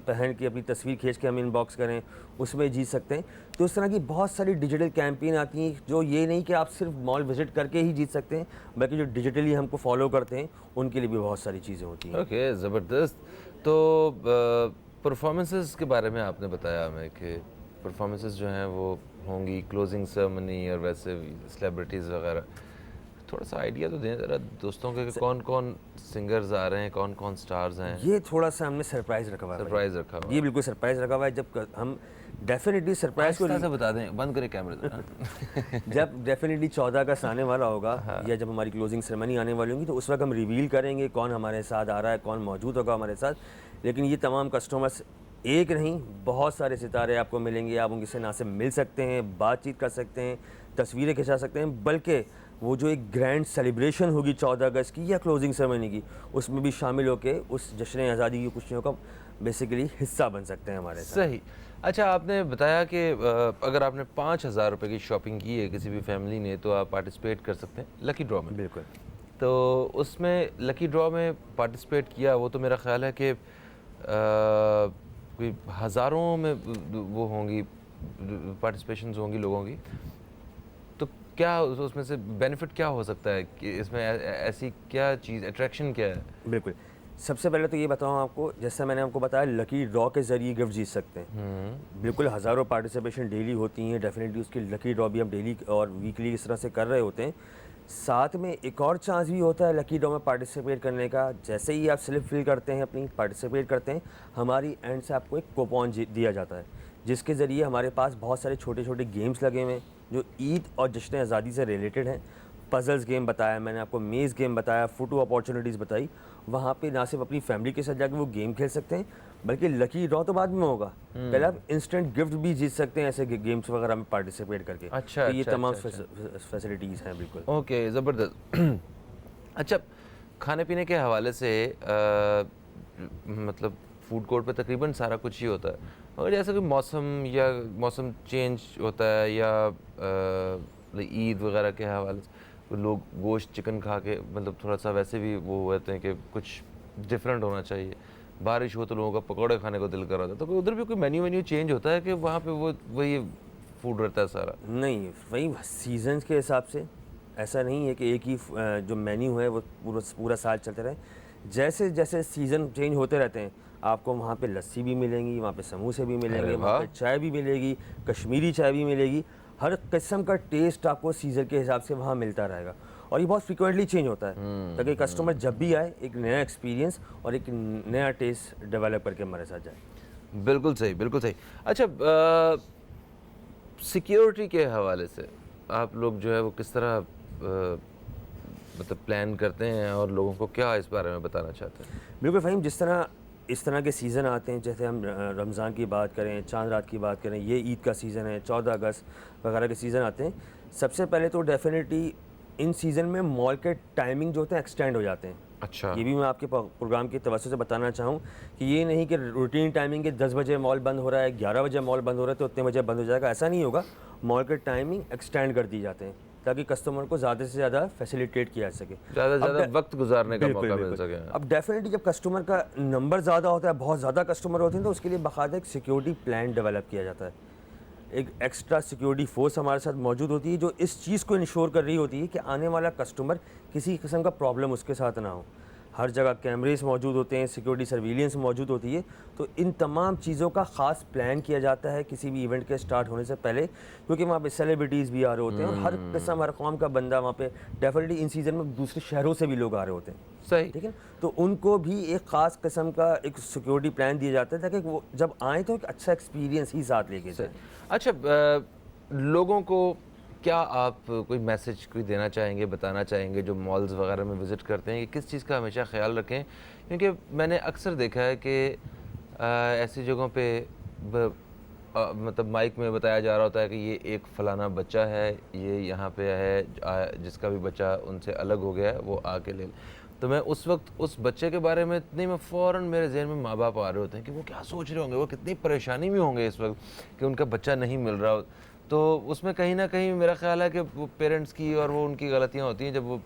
پہن کے اپنی تصویر کھینچ کے ہم ان باکس کریں, اس میں جیت سکتے ہیں. تو اس طرح کی بہت ساری ڈیجیٹل کیمپین آتی ہیں جو یہ نہیں کہ آپ صرف مال وزٹ کر کے ہی جیت سکتے ہیں, بلکہ جو ڈیجیٹلی ہم کو فالو کرتے ہیں ان کے لیے بھی بہت ساری چیزیں ہوتی ہیں. اوکے, زبردست. تو پرفارمنسز کے بارے میں آپ نے بتایا ہمیں کہ پرفارمنسز جو ہیں وہ ہوں گی, کلوزنگ سرمنی اور ویسے سیلیبریٹیز وغیرہ. تھوڑا سا آئیڈیا تو دیں ذرا دوستوں کے کہ کون کون سنگرز آ رہے ہیں, کون کون سٹارز ہیں. یہ تھوڑا سا ہم نے سرپرائز رکھا ہوا ہے. سرپرائز رکھا ہوا یہ بالکل سرپرائز رکھا ہوا ہے. جب ہم ڈیفینیٹلی سرپرائز کو سے بتا دیں, بند کریں کیمرے. جب ڈیفینیٹلی 14 اگست آنے والا ہوگا یا جب ہماری کلوزنگ سرمنی آنے والی ہوگی تو اس وقت ہم ریویل کریں گے کون ہمارے ساتھ آ رہا ہے, کون موجود ہوگا ہمارے ساتھ. لیکن یہ تمام کسٹمرس ایک نہیں, بہت سارے ستارے آپ کو ملیں گے. آپ ان سے نہ سے مل سکتے ہیں, بات چیت کر سکتے ہیں, تصویریں کھنچا سکتے ہیں, بلکہ وہ جو ایک گرینڈ سیلیبریشن ہوگی 14 اگست کی یا کلوزنگ سرمنی کی, اس میں بھی شامل ہو کے اس جشن آزادی کی خوشیوں کا بیسیکلی حصہ بن سکتے ہیں ہمارے ساتھ. صحیح. اچھا, آپ نے بتایا کہ اگر آپ نے 5,000 روپے کی شاپنگ کی ہے کسی بھی فیملی نے تو آپ پارٹیسپیٹ کر سکتے ہیں لکی ڈرا میں. بالکل. تو اس میں لکی ڈرا میں پارٹیسپیٹ کیا, وہ تو میرا خیال ہے کہ کوئی ہزاروں میں وہ ہوں گی پارٹیسپیشنز ہوں گی لوگوں کی. تو کیا اس میں سے بینیفٹ کیا ہو سکتا ہے کہ اس میں ایسی کیا چیز, اٹریکشن کیا ہے؟ بالکل. سب سے پہلے تو یہ بتاؤں آپ کو, جیسا میں نے آپ کو بتایا لکی ڈرا کے ذریعے گفٹ جیت سکتے ہیں. بالکل ہزاروں پارٹیسپیشن ڈیلی ہوتی ہیں, ڈیفینیٹلی اس کی لکی ڈرا بھی ہم ڈیلی اور ویکلی اس طرح سے کر رہے ہوتے ہیں. ساتھ میں ایک اور چانس بھی ہوتا ہے لکی ڈرا میں پارٹیسپیٹ کرنے کا. جیسے ہی آپ سلپ فل کرتے ہیں اپنی پارٹیسپیٹ کرتے ہیں, ہماری اینڈ سے آپ کو ایک کوپون دیا جاتا ہے جس کے ذریعے ہمارے پاس بہت سارے چھوٹے چھوٹے گیمز لگے ہوئے ہیں جو عید اور جشن آزادی سے ریلیٹڈ ہیں. پزلز گیم بتایا میں نے آپ کو, میز گیم بتایا, فوٹو اپارچونیٹیز بتائی. وہاں پہ نہ صرف اپنی فیملی کے ساتھ جا کے وہ گیم کھیل سکتے ہیں بلکہ لکی ڈرا تو بعد میں ہوگا, پہلے آپ انسٹنٹ گفٹ بھی جیت سکتے ہیں ایسے گیمس وغیرہ میں پارٹیسپیٹ کر کے. اچھا, یہ تمام فیسلٹیز ہیں. بالکل. اوکے, زبردست. اچھا, کھانے پینے کے حوالے سے مطلب فوڈ کورٹ پہ تقریباً سارا کچھ ہی ہوتا ہے, مگر جیسا کہ موسم چینج ہوتا ہے یا عید وغیرہ کے حوالے سے لوگ گوشت چکن کھا کے مطلب تھوڑا سا ویسے بھی وہ ہوتے ہیں کہ کچھ ڈفرینٹ ہونا چاہیے. بارش ہو تو لوگوں کا پکوڑے کھانے کو دل کر رہا تھا, تو ادھر بھی کوئی مینیو چینج ہوتا ہے کہ وہاں پہ وہی فوڈ رہتا ہے سارا؟ نہیں, وہی سیزنس کے حساب سے. ایسا نہیں ہے کہ ایک ہی جو مینیو ہے وہ پورا سال چلتے رہے. جیسے جیسے سیزن چینج ہوتے رہتے ہیں آپ کو وہاں پہ لسی بھی ملیں گی, وہاں پہ سموسے بھی ملیں گے, وہاں پہ چائے بھی ملے گی, کشمیری چائے بھی ملے گی. ہر قسم کا ٹیسٹ آپ کو سیزن کے حساب سے وہاں ملتا رہے گا, اور یہ بہت فریکوینٹلی چینج ہوتا ہے تاکہ کسٹمر جب بھی آئے ایک نیا ایکسپیرینس اور ایک نیا ٹیسٹ ڈیولپ کر کے ہمارے ساتھ جائے. بالکل صحیح, بالکل صحیح. اچھا, سیکیورٹی کے حوالے سے آپ لوگ جو ہے وہ کس طرح مطلب پلان کرتے ہیں اور لوگوں کو کیا اس بارے میں بتانا چاہتے ہیں؟ بالکل فہیم، اس طرح کے سیزن آتے ہیں، جیسے ہم رمضان کی بات کریں، چاند رات کی بات کریں، یہ عید کا سیزن ہے، 14 اگست وغیرہ کے سیزن آتے ہیں. سب سے پہلے تو ڈیفینیٹلی ان سیزن میں مال کے ٹائمنگ جو ہوتے ہیں ایکسٹینڈ ہو جاتے ہیں. اچھا. یہ بھی میں آپ کے پروگرام کی توسط سے بتانا چاہوں کہ یہ نہیں کہ روٹین ٹائمنگ کے 10 بجے مال بند ہو رہا ہے، 11 بجے مال بند ہو رہا ہے تو اتنے بجے بند ہو جائے گا، ایسا نہیں ہوگا. مال کے ٹائمنگ ایکسٹینڈ کر دی جاتے ہیں تاکہ کسٹمر کو زیادہ سے زیادہ فیسیلیٹیٹ کیا جا سکے، زیادہ سے زیادہ وقت گزارنے کا موقع مل سکے. اب ڈیفینیٹلی جب کسٹمر کا نمبر زیادہ ہوتا ہے، بہت زیادہ کسٹمر ہوتے ہیں، تو اس کے لیے باقاعدہ ایک سیکیورٹی پلان ڈیولپ کیا جاتا ہے. ایک ایکسٹرا سیکیورٹی فورس ہمارے ساتھ موجود ہوتی ہے جو اس چیز کو انشور کر رہی ہوتی ہے کہ آنے والا کسٹمر کسی قسم کا پرابلم اس کے ساتھ نہ ہو. ہر جگہ کیمریز موجود ہوتے ہیں، سیکیورٹی سرویلینس موجود ہوتی ہے. تو ان تمام چیزوں کا خاص پلان کیا جاتا ہے کسی بھی ایونٹ کے سٹارٹ ہونے سے پہلے، کیونکہ وہاں پہ سیلیبریٹیز بھی آ رہے ہوتے ہیں اور ہر قسم ہر قوم کا بندہ وہاں پہ ڈیفینیٹلی ان سیزن میں دوسرے شہروں سے بھی لوگ آ رہے ہوتے ہیں. صحیح. ٹھیک ہے، تو ان کو بھی ایک خاص قسم کا ایک سیکیورٹی پلان دیا جاتا ہے تاکہ وہ جب آئیں تو ایک اچھا ایکسپیرینس ہی ساتھ لے کے جائیں. اچھا، لوگوں کو کیا آپ کوئی میسج کوئی دینا چاہیں گے، بتانا چاہیں گے جو مالز وغیرہ میں وزٹ کرتے ہیں کہ کس چیز کا ہمیشہ خیال رکھیں؟ کیونکہ میں نے اکثر دیکھا ہے کہ ایسی جگہوں پہ مطلب مائک میں بتایا جا رہا ہوتا ہے کہ یہ ایک فلانا بچہ ہے، یہ یہاں پہ ہے، جس کا بھی بچہ ان سے الگ ہو گیا ہے وہ آ کے لے لے. تو میں اس وقت اس بچے کے بارے میں اتنی میں فوراً میرے ذہن میں ماں باپ آ رہے ہوتے ہیں کہ وہ کیا سوچ رہے ہوں گے، وہ کتنی پریشانی میں ہوں گے اس وقت کہ ان کا بچہ نہیں مل رہا. تو اس میں کہیں نہ کہیں میرا خیال ہے کہ وہ پیرنٹس کی اور وہ ان کی غلطیاں ہوتی ہیں جب وہ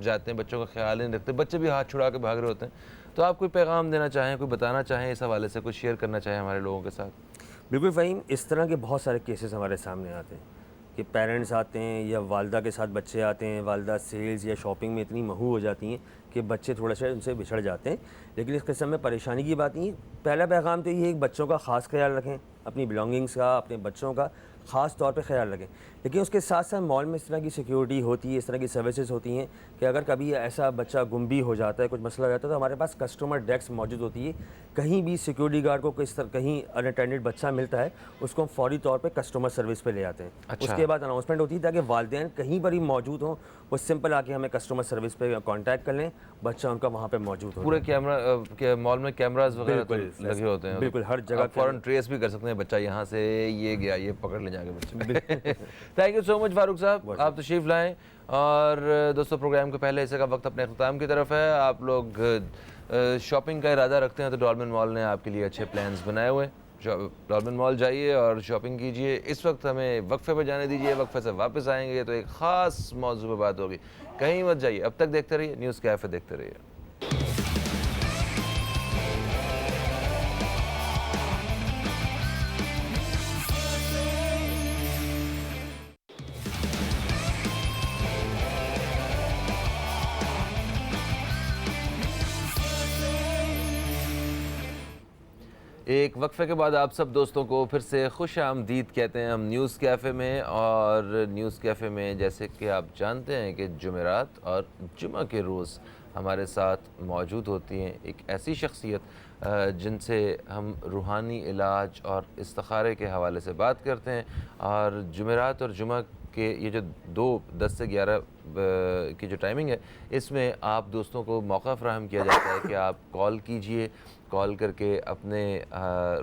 جاتے ہیں، بچوں کا خیال نہیں رکھتے، بچے بھی ہاتھ چھڑا کے بھاگ رہے ہوتے ہیں. تو آپ کوئی پیغام دینا چاہیں، کوئی بتانا چاہیں اس حوالے سے، کوئی شیئر کرنا چاہیں ہمارے لوگوں کے ساتھ؟ بالکل فہیم، اس طرح کے بہت سارے کیسز ہمارے سامنے آتے ہیں کہ پیرنٹس آتے ہیں یا والدہ کے ساتھ بچے آتے ہیں، والدہ سیلز یا شاپنگ میں اتنی مہو ہو جاتی ہیں کہ بچے تھوڑا سا ان سے بچھڑ جاتے ہیں. لیکن اس قسم میں پریشانی کی بات نہیں ہے. پہلا پیغام تو یہ ہے کہ بچوں کا خاص خیال رکھیں، اپنی بلانگنگس کا، اپنے بچوں کا خاص طور پہ خیال رکھیں. لیکن اس کے ساتھ ساتھ مال میں اس طرح کی سیکیورٹی ہوتی ہے، اس طرح کی سروسز ہوتی ہیں کہ اگر کبھی ایسا بچہ گم بھی ہو جاتا ہے، کچھ مسئلہ ہو جاتا ہے، تو ہمارے پاس کسٹمر ڈیسک موجود ہوتی ہے. کہیں بھی سیکیورٹی گارڈ کو کہیں اناٹینڈڈ بچہ ملتا ہے، اس کو ہم فوری طور پہ کسٹمر سروس پہ لے آتے ہیں. اس کے بعد اناؤنسمنٹ ہوتی ہے تاکہ والدین کہیں پر ہی موجود ہوں، وہ سمپل آ کے ہمیں کسٹمر سروس پہ کانٹیکٹ کر لیں، بچہ ان کا وہاں پہ موجود ہوتا ہے. پورے کیمرہ مال میں کیمراز وغیرہ تو لگے ہوتے ہیں، بالکل ہر جگہ فوراً ٹریس بھی کر سکتے ہیں بچہ یہاں سے یہ گیا، یہ پکڑ لے جا کے بچے. تھینک یو سو مچ فاروق صاحب، آپ تشریف لائیں. اور دوستو پروگرام کے پہلے حصے کا وقت اپنے اختتام کی طرف ہے. آپ لوگ شاپنگ کا ارادہ رکھتے ہیں تو ڈالمن مال نے آپ کے لیے اچھے پلانز بنائے ہوئے ہیں. ڈالمن مال جائیے اور شاپنگ کیجئے. اس وقت ہمیں وقفے پہ جانے دیجئے، وقفے سے واپس آئیں گے تو ایک خاص موضوع پہ بات ہوگی. کہیں مت جائیے، اب تک دیکھتے رہیے نیوز کیفے، دیکھتے رہیے. ایک وقفے کے بعد آپ سب دوستوں کو پھر سے خوش آمدید کہتے ہیں ہم نیوز کیفے میں. اور نیوز کیفے میں جیسے کہ آپ جانتے ہیں کہ جمعرات اور جمعہ کے روز ہمارے ساتھ موجود ہوتی ہیں ایک ایسی شخصیت جن سے ہم روحانی علاج اور استخارے کے حوالے سے بات کرتے ہیں. اور جمعرات اور جمعہ کہ یہ جو 10 سے 11 کی جو ٹائمنگ ہے، اس میں آپ دوستوں کو موقع فراہم کیا جاتا ہے کہ آپ کال کیجئے. کال کر کے اپنے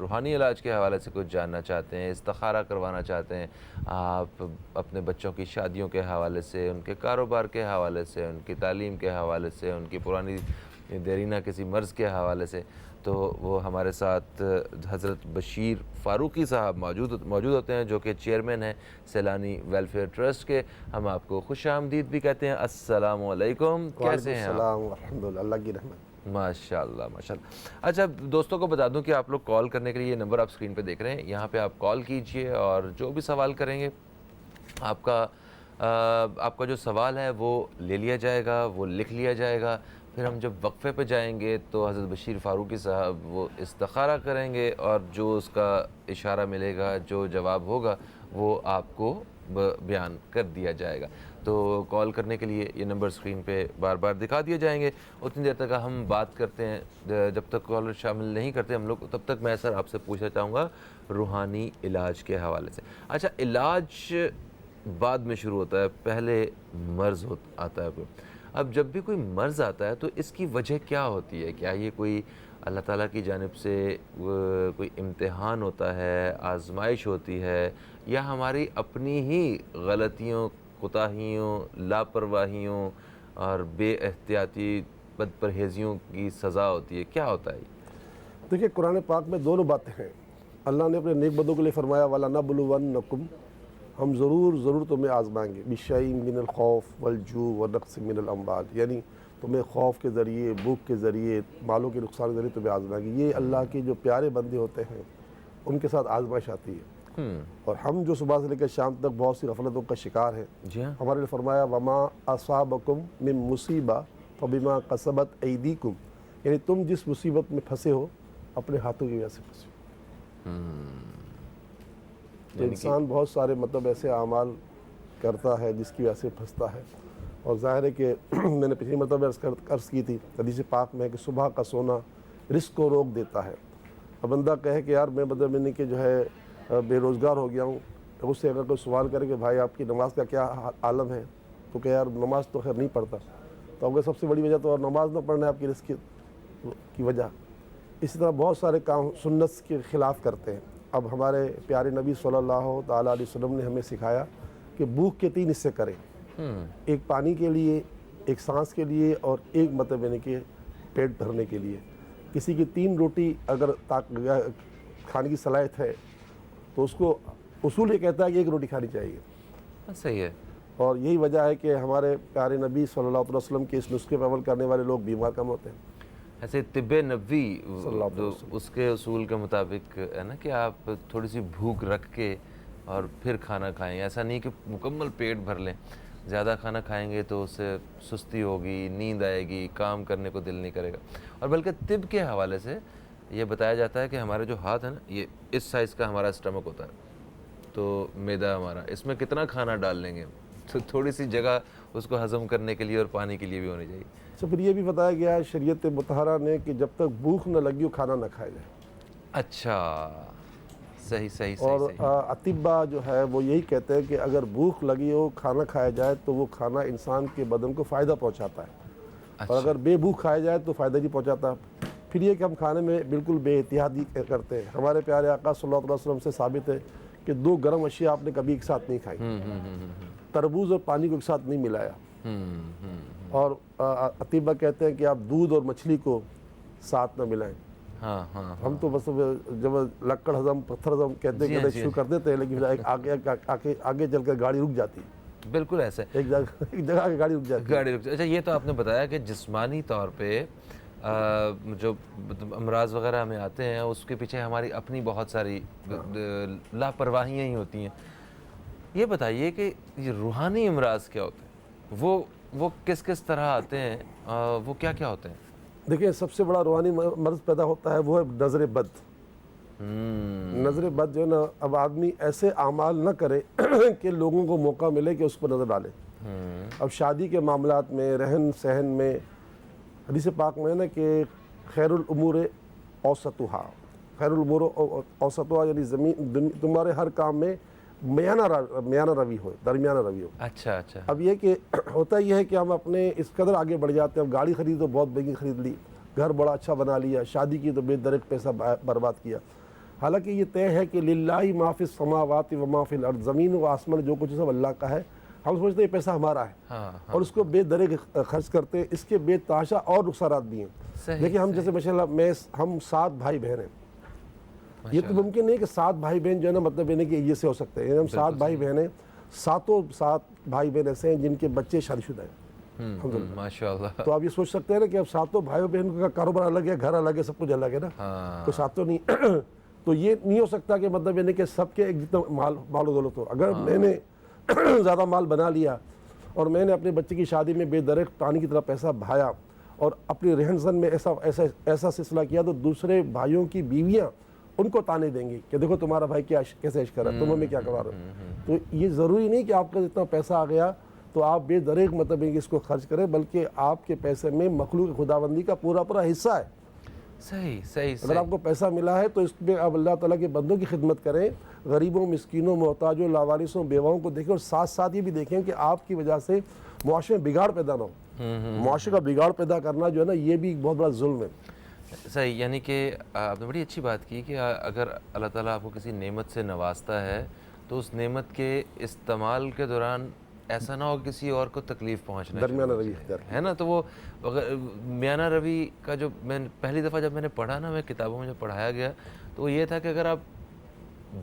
روحانی علاج کے حوالے سے کچھ جاننا چاہتے ہیں، استخارہ کروانا چاہتے ہیں، آپ اپنے بچوں کی شادیوں کے حوالے سے، ان کے کاروبار کے حوالے سے، ان کی تعلیم کے حوالے سے، ان کی پرانی دیرینہ کسی مرض کے حوالے سے، تو وہ ہمارے ساتھ حضرت بشیر فاروقی صاحب موجود ہوتے ہیں جو کہ چیئرمین ہیں سیلانی ویلفیئر ٹرسٹ کے. ہم آپ کو خوش آمدید بھی کہتے ہیں. السلام علیکم، کیسے ہیں آپ؟ السلام ورحمۃ اللہ، اللہ کی رحمت. ماشاءاللہ ماشاءاللہ. اچھا، دوستوں کو بتا دوں کہ آپ لوگ کال کرنے کے لیے یہ نمبر آپ اسکرین پہ دیکھ رہے ہیں، یہاں پہ آپ کال کیجئے اور جو بھی سوال کریں گے آپ کا جو سوال ہے وہ لے لیا جائے گا، وہ لکھ لیا جائے گا. پھر ہم جب وقفے پہ جائیں گے تو حضرت بشیر فاروقی صاحب وہ استخارہ کریں گے اور جو اس کا اشارہ ملے گا، جو جواب ہوگا وہ آپ کو بیان کر دیا جائے گا. تو کال کرنے کے لیے یہ نمبر اسکرین پہ بار بار دکھا دیے جائیں گے. اتنی دیر تک ہم بات کرتے ہیں، جب تک کالر شامل نہیں کرتے ہم لوگ، تب تک میں سر آپ سے پوچھنا چاہوں گا روحانی علاج کے حوالے سے. اچھا، علاج بعد میں شروع ہوتا ہے، پہلے مرض آتا ہے. اب جب بھی کوئی مرض آتا ہے تو اس کی وجہ کیا ہوتی ہے؟ کیا یہ کوئی اللہ تعالیٰ کی جانب سے کوئی امتحان ہوتا ہے، آزمائش ہوتی ہے، یا ہماری اپنی ہی غلطیوں، کوتاہیوں، لاپرواہیوں اور بے احتیاطی بد پرہیزیوں کی سزا ہوتی ہے؟ کیا ہوتا ہے؟ دیکھیے قرآن پاک میں دونوں باتیں ہیں. اللہ نے اپنے نیک بندوں کے لیے فرمایا وَلَنَبْلُوَنَّكُمْ، ہم ضرور تمہیں آزمائیں گے، بِشَيْءٍ مِّنَ الْخَوْفِ وَالْجُوعِ وَنَقْصٍ مِّنَ الْأَمْوَالِ، یعنی تمہیں خوف کے ذریعے، بھوک کے ذریعے، مالوں کے نقصان کے ذریعے تمہیں آزمائیں گے. یہ اللہ کے جو پیارے بندے ہوتے ہیں ان کے ساتھ آزمائش آتی ہے. اور ہم جو صبح سے لے کر شام تک بہت سی غفلتوں کا شکار ہیں. جی ہاں، ہمارے لیے فرمایا وَمَا أَصَابَكُم مِّن مُّصِيبَةٍ فَبِمَا كَسَبَتْ أَيْدِيكُم، یعنی تم جس مصیبت میں پھنسے ہو اپنے ہاتھوں کی وجہ سے پھنسے ہو. تو انسان بہت سارے ایسے اعمال کرتا ہے جس کی وجہ سے پھنستا ہے. اور ظاہر ہے کہ میں نے پچھلی مرتبہ عرض کی تھی، حدیث پاک میں ہے کہ صبح کا سونا رزق کو روک دیتا ہے. اب بندہ کہے کہ یار میں کہ جو ہے بے روزگار ہو گیا ہوں، تو اس سے اگر کوئی سوال کرے کہ بھائی آپ کی نماز کا کیا عالم ہے، تو کہ یار نماز تو خیر نہیں پڑھتا، تو آپ کو سب سے بڑی وجہ تو نماز نہ پڑھنا ہے آپ کی رزق کی وجہ. اسی طرح بہت سارے کام سنت کے خلاف کرتے ہیں. اب ہمارے پیارے نبی صلی اللہ تعالیٰ علیہ وسلم نے ہمیں سکھایا کہ بھوک کے 3 حصے کریں، ایک پانی کے لیے، ایک سانس کے لیے، اور ایک کہ پیٹ بھرنے کے لیے. کسی کی 3 روٹی اگر کھانے کی صلاحیت ہے تو اس کو اصول یہ کہتا ہے کہ 1 روٹی کھانی چاہیے. صحیح ہے. اور یہی وجہ ہے کہ ہمارے پیارے نبی صلی اللہ علیہ وسلم کے اس نسخے پر عمل کرنے والے لوگ بیمار کم ہوتے ہیں. ایسے طب نبوی اس کے اصول کے مطابق ہے نا کہ آپ تھوڑی سی بھوک رکھ کے اور پھر کھانا کھائیں. ایسا نہیں کہ مکمل پیٹ بھر لیں. زیادہ کھانا کھائیں گے تو اس سے سستی ہوگی، نیند آئے گی، کام کرنے کو دل نہیں کرے گا. اور بلکہ طب کے حوالے سے یہ بتایا جاتا ہے کہ ہمارے جو ہاتھ ہے نا، یہ اس سائز کا ہمارا اسٹمک ہوتا ہے، تو معدہ ہمارا، اس میں کتنا کھانا ڈال لیں گے تو تھوڑی سی جگہ اس کو ہضم کرنے کے لیے اور پانی کے لیے بھی ہونی چاہیے. پھر یہ بھی بتایا گیا ہے شریعت مطہرہ نے کہ جب تک بھوک نہ لگی ہو کھانا نہ کھایا جائے. اچھا، صحیح. اور اطباء جو ہے وہ یہی کہتے ہیں کہ اگر بھوک لگی ہو کھانا کھایا جائے تو وہ کھانا انسان کے بدن کو فائدہ پہنچاتا ہے، اور اگر بے بھوک کھایا جائے تو فائدہ نہیں پہنچاتا. پھر یہ کہ ہم کھانے میں بالکل بے احتیاطی کرتے ہیں. ہمارے پیارے آقا صلی اللہ علیہ وسلم سے ثابت ہے کہ 2 گرم اشیاء آپ نے کبھی ایک ساتھ نہیں کھائی. تربوز اور پانی کو ایک ساتھ نہیں ملایا. اور اطباء کہتے ہیں کہ آپ دودھ اور مچھلی کو ساتھ نہ ملائیں. ہم تو بس جب لکڑ ہضم پتھر ہضم کہتے شروع کر دیتے ہیں، لیکن آگے چل کر گاڑی رک جاتی ہے. بالکل ایسے ایک جگہ کی گاڑی رک جاتی ہے. اچھا، یہ تو آپ نے بتایا کہ جسمانی طور پہ جو امراض وغیرہ ہمیں آتے ہیں اس کے پیچھے ہماری اپنی بہت ساری لاپرواہیاں ہی ہوتی ہیں. یہ بتائیے کہ یہ روحانی امراض کیا ہوتے ہیں؟ وہ کس طرح آتے ہیں؟ وہ کیا ہوتے ہیں؟ دیکھیں، سب سے بڑا روحانی مرض پیدا ہوتا ہے وہ ہے نظر بد. نظر بد جو ہے نا، اب آدمی ایسے اعمال نہ کرے کہ لوگوں کو موقع ملے کہ اس پر نظر ڈالے. اب شادی کے معاملات میں، رہن سہن میں، حدیث پاک میں ہے نا کہ خیر الامور اوسطھا، خیر الامور اوسطھا، یعنی زمین تمہارے ہر کام میں میانہ روی ہو، درمیانہ روی ہو. اچھا. اب یہ کہ ہوتا یہ ہے کہ ہم اپنے اس قدر آگے بڑھ جاتے ہیں. اب گاڑی خرید تو بہت مہنگی خرید لی، گھر بڑا اچھا بنا لیا، شادی کی تو بے درک پیسہ برباد کیا. حالانکہ یہ طے ہے کہ للہ ما فی السماوات و ما فی الارض، زمین و آسمان جو کچھ سب اللہ کا ہے. ہم سمجھتے ہیں یہ پیسہ ہمارا ہے اور اس کو بے درک خرچ کرتے ہیں. اس کے بے تحاشا اور نقصانات بھی ہیں. دیکھیں، ہم جیسے ماشاءاللہ ہم 7 بھائی بہن ہیں. یہ تو ممکن نہیں کہ 7 بھائی بہن جو ہے نا مطلب یہ کہ یہ سے ہو سکتے ہیں. ہم 7 بھائی بہن ہیں، 7 بھائی بہن ایسے ہیں جن کے بچے شادی شدہ ہیں. ماشاءاللہ. تو آپ یہ سوچ سکتے ہیں نا کہ اب 7 بھائیوں بہن کا کاروبار الگ ہے، گھر الگ ہے، سب کچھ الگ ہے نا. تو 7 نہیں تو یہ نہیں ہو سکتا کہ مطلب یہ کہ سب کے ایک جتنا مال و دولت ہو. اگر میں نے زیادہ مال بنا لیا اور میں نے اپنے بچے کی شادی میں بے درک پانی کی طرح پیسہ بہایا اور اپنی رہن سہن میں ایسا سلسلہ کیا، تو دوسرے بھائیوں کی بیویاں ان کو تانے دیں گی کہ دیکھو تمہارا بھائی کیسے عیش کر رہا ہے، تم ہمیں کیا کروا رہے ہو. تو یہ ضروری نہیں کہ آپ کا جتنا پیسہ آ گیا تو آپ بے درک مطلب اس کو خرچ کریں، بلکہ آپ کے پیسے میں مخلوق خداوندی کا پورا حصہ ہے. صحیح. اگر آپ کو پیسہ ملا ہے تو اس میں آپ اللہ تعالیٰ کے بندوں کی خدمت کریں، غریبوں، مسکینوں، محتاجوں، لاوارثوں، بیواؤں کو دیکھیں، اور ساتھ یہ بھی دیکھیں کہ آپ کی وجہ سے معاشرے میں بگاڑ پیدا نہ ہو. معاشرے کا بگاڑ پیدا کرنا جو ہے نا یہ بھی ایک بہت بڑا ظلم ہے. صحیح, یعنی کہ آپ نے بڑی اچھی بات کی کہ اگر اللہ تعالیٰ آپ کو کسی نعمت سے نوازتا ہے تو اس نعمت کے استعمال کے دوران ایسا نہ ہو کسی اور کو تکلیف پہنچنا درمیانہ روی اختیار ہے نا. تو وہ میانہ روی کا جو میں پہلی دفعہ جب میں نے پڑھا نا, میں کتابوں میں جب پڑھایا گیا تو وہ یہ تھا کہ اگر آپ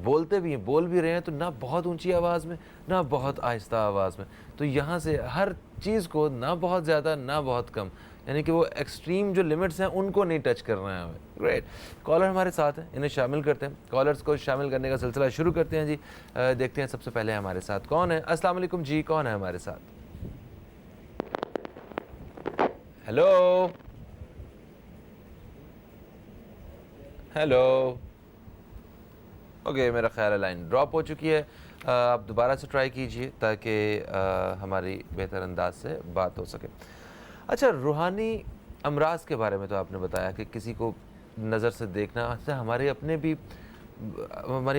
بولتے بھی ہیں, بول بھی رہے ہیں, تو نہ بہت اونچی آواز میں نہ بہت آہستہ آواز میں, تو یہاں سے ہر چیز کو نہ بہت زیادہ نہ بہت کم, یعنی کہ وہ ایکسٹریم جو لمٹس ہیں ان کو نہیں ٹچ کرنا ہے ہمیں. گریٹ. کالر ہمارے ساتھ ہیں, انہیں شامل کرتے ہیں. کالرز کو شامل کرنے کا سلسلہ شروع کرتے ہیں جی. دیکھتے ہیں سب سے پہلے ہمارے ساتھ کون ہے. السلام علیکم جی, کون ہے ہمارے ساتھ؟ Hello hello. اوکے, میرا خیال ہے لائن ڈراپ ہو چکی ہے. آپ دوبارہ سے ٹرائی کیجئے تاکہ ہماری بہتر انداز سے بات ہو سکے. اچھا, روحانی امراض کے بارے میں تو آپ نے بتایا کہ کسی کو نظر سے دیکھنا, اچھا ہماری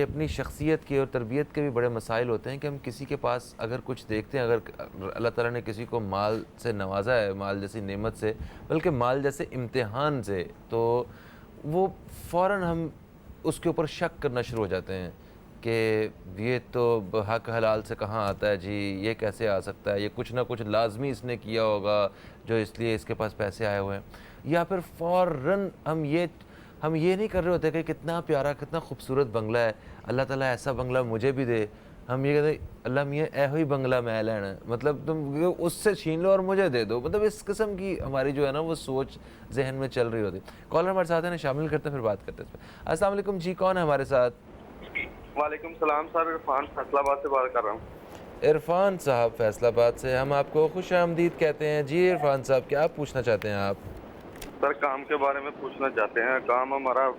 اپنی شخصیت کے اور تربیت کے بھی بڑے مسائل ہوتے ہیں کہ ہم کسی کے پاس اگر کچھ دیکھتے ہیں, اگر اللہ تعالیٰ نے کسی کو مال سے نوازا ہے, مال جیسی نعمت سے, بلکہ مال جیسے امتحان سے, تو وہ فوراً ہم اس کے اوپر شک کرنا شروع ہو جاتے ہیں کہ یہ تو حق حلال سے کہاں آتا ہے جی, یہ کیسے آ سکتا ہے, یہ کچھ نہ کچھ لازمی اس نے کیا ہوگا جو اس لیے اس کے پاس پیسے آئے ہوئے ہیں. یا پھر فوراً ہم یہ نہیں کر رہے ہوتے کہ کتنا پیارا کتنا خوبصورت بنگلہ ہے, اللہ تعالیٰ ایسا بنگلہ مجھے بھی دے. ہم یہ کہتے ہیں اللہ میاں اے ہوئی بنگلہ میں لینا, مطلب تم اس سے چھین لو اور مجھے دے دو. مطلب اس قسم کی ہماری جو ہے نا وہ سوچ ذہن میں چل رہی ہوتی. کالر ہمارے ساتھ ہیں, شامل کرتے ہیں, پھر بات کرتے ہیں اس پہ. السلام علیکم جی, کون ہے ہمارے ساتھ؟ وعلیکم السلام سر, عرفان فیصل آباد سے بات کر رہا ہوں. عرفان صاحب فیصل آباد سے, ہم آپ کو خوش آمدید کہتے ہیں جی. عرفان صاحب کیا پوچھنا چاہتے ہیں آپ؟ سر کام کے بارے میں پوچھنا چاہتے ہیں. کام ہمارا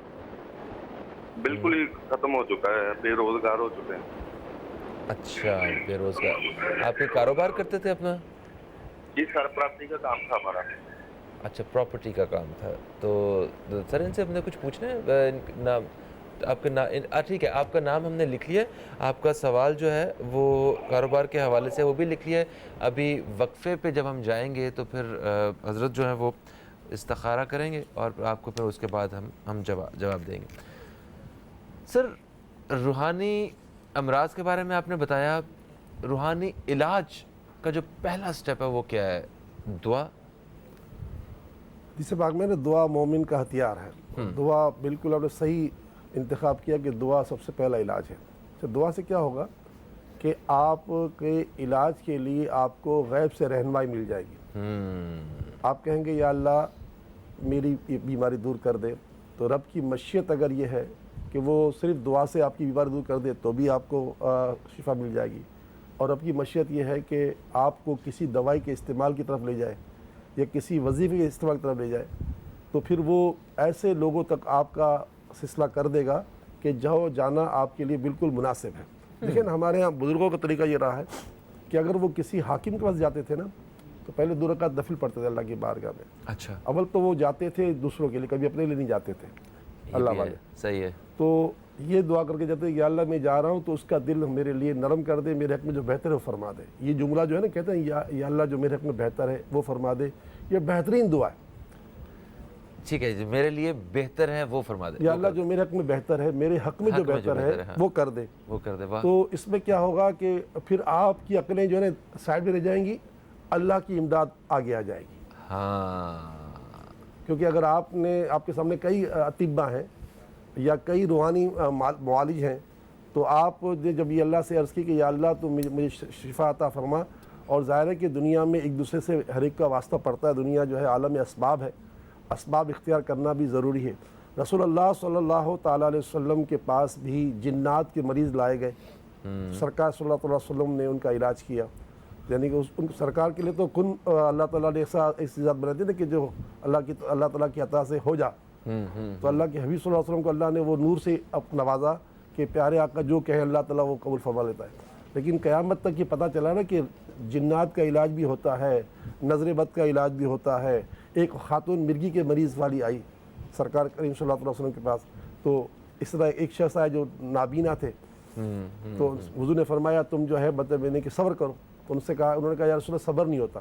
بالکل ہی ختم ہو چکا ہے, بے روزگار ہو چکے ہیں. اچھا, بے روزگار. آپ کوئی کاروبار کرتے تھے اپنا؟ جی سر, پراپرٹی کا کام تھا ہمارا. اچھا, پراپرٹی کا کام تھا. تو سر ان سے ہم نے کچھ پوچھنا ہے. نام آپ کا ٹھیک ہے, آپ کا نام ہم نے لکھ لیا, آپ کا سوال جو ہے وہ کاروبار کے حوالے سے وہ بھی لکھ لیا ہے. ابھی وقفے پہ جب ہم جائیں گے تو پھر حضرت جو ہے وہ استخارہ کریں گے اور آپ کو پھر اس کے بعد ہم جواب دیں گے. سر, روحانی امراض کے بارے میں آپ نے بتایا, روحانی علاج کا جو پہلا سٹیپ ہے وہ کیا ہے؟ دعا. جسے پاک میں نے دعا مومن کا ہتھیار ہے. دعا بالکل آپ نے صحیح انتخاب کیا کہ دعا سب سے پہلا علاج ہے. تو دعا سے کیا ہوگا کہ آپ کے علاج کے لیے آپ کو غیب سے رہنمائی مل جائے گی. آپ کہیں گے یا اللہ میری بیماری دور کر دے, تو رب کی مشیت اگر یہ ہے کہ وہ صرف دعا سے آپ کی بیماری دور کر دے تو بھی آپ کو شفا مل جائے گی. اور رب کی مشیت یہ ہے کہ آپ کو کسی دوائی کے استعمال کی طرف لے جائے یا کسی وظیفے کے استعمال کی طرف لے جائے, تو پھر وہ ایسے لوگوں تک آپ کا سلسلہ کر دے گا کہ جو جانا آپ کے لیے بالکل مناسب ہے. لیکن ہمارے ہاں بزرگوں کا طریقہ یہ رہا ہے کہ اگر وہ کسی حاکم کے پاس جاتے تھے نا تو پہلے 2 رکعت نفل پڑھتے تھے اللہ کی بارگاہ میں. اچھا, اول تو وہ جاتے تھے دوسروں کے لیے, کبھی اپنے لیے نہیں جاتے تھے اللہ والے. صحیح ہے. تو یہ دعا کر کے جاتے ہیں کہ یا اللہ میں جا رہا ہوں تو اس کا دل میرے لیے نرم کر دے, میرے حق میں جو بہتر ہے وہ فرما دے. یہ جملہ جو ہے نا کہتے ہیں یا اللہ جو میرے حق میں بہتر ہے وہ فرما دے, یہ بہترین دعا ہے. ٹھیک ہے جی, میرے لیے بہتر ہے وہ فرما دے. یا اللہ جو میرے حق میں بہتر ہے, میرے حق میں جو بہتر ہے وہ کر دے, وہ کر دے. تو اس میں کیا ہوگا کہ پھر آپ کی عقلیں جو ہے نا سائڈ میں رہ جائیں گی, اللہ کی امداد آگے آ جائے گی. ہاں, کیونکہ اگر آپ کے سامنے کئی اطباء ہیں یا کئی روحانی معالج ہیں, تو آپ نے جب یہ اللہ سے عرض کی کہ یا اللہ تو مجھے شفا عطا فرما, اور ظاہر ہے کہ دنیا میں ایک دوسرے سے ہر ایک کا واسطہ پڑتا ہے, دنیا جو ہے عالم اسباب ہے, اسباب اختیار کرنا بھی ضروری ہے. رسول اللہ صلی اللہ تعالیٰ علیہ وسلم کے پاس بھی جنات کے مریض لائے گئے, سرکار صلی اللہ علیہ وسلم نے ان کا علاج کیا. یعنی کہ ان سرکار کے لیے تو اللہ تعالیٰ نے ایسی ذات بنا دی نا کہ جو اللہ تعالیٰ کی عطا سے ہو جا. تو اللہ کے حبیب صلی اللہ علیہ وسلم کو اللہ نے وہ نور سے نوازا کہ پیارے آقا جو کہیں اللہ تعالیٰ وہ قبول فرما لیتا ہے. لیکن قیامت تک یہ پتہ چلا نا کہ جنات کا علاج بھی ہوتا ہے, نظر بد کا علاج بھی ہوتا ہے. ایک خاتون مرگی کے مریض والی آئی سرکار کریم صلی اللہ علیہ وسلم کے پاس, تو اس طرح ایک شخص آئے جو نابینا تھے, تو حضور نے فرمایا تم جو ہے بدبینی کے صبر کرو. تو ان سے کہا, انہوں نے کہا یا رسول اللہ صبر نہیں ہوتا.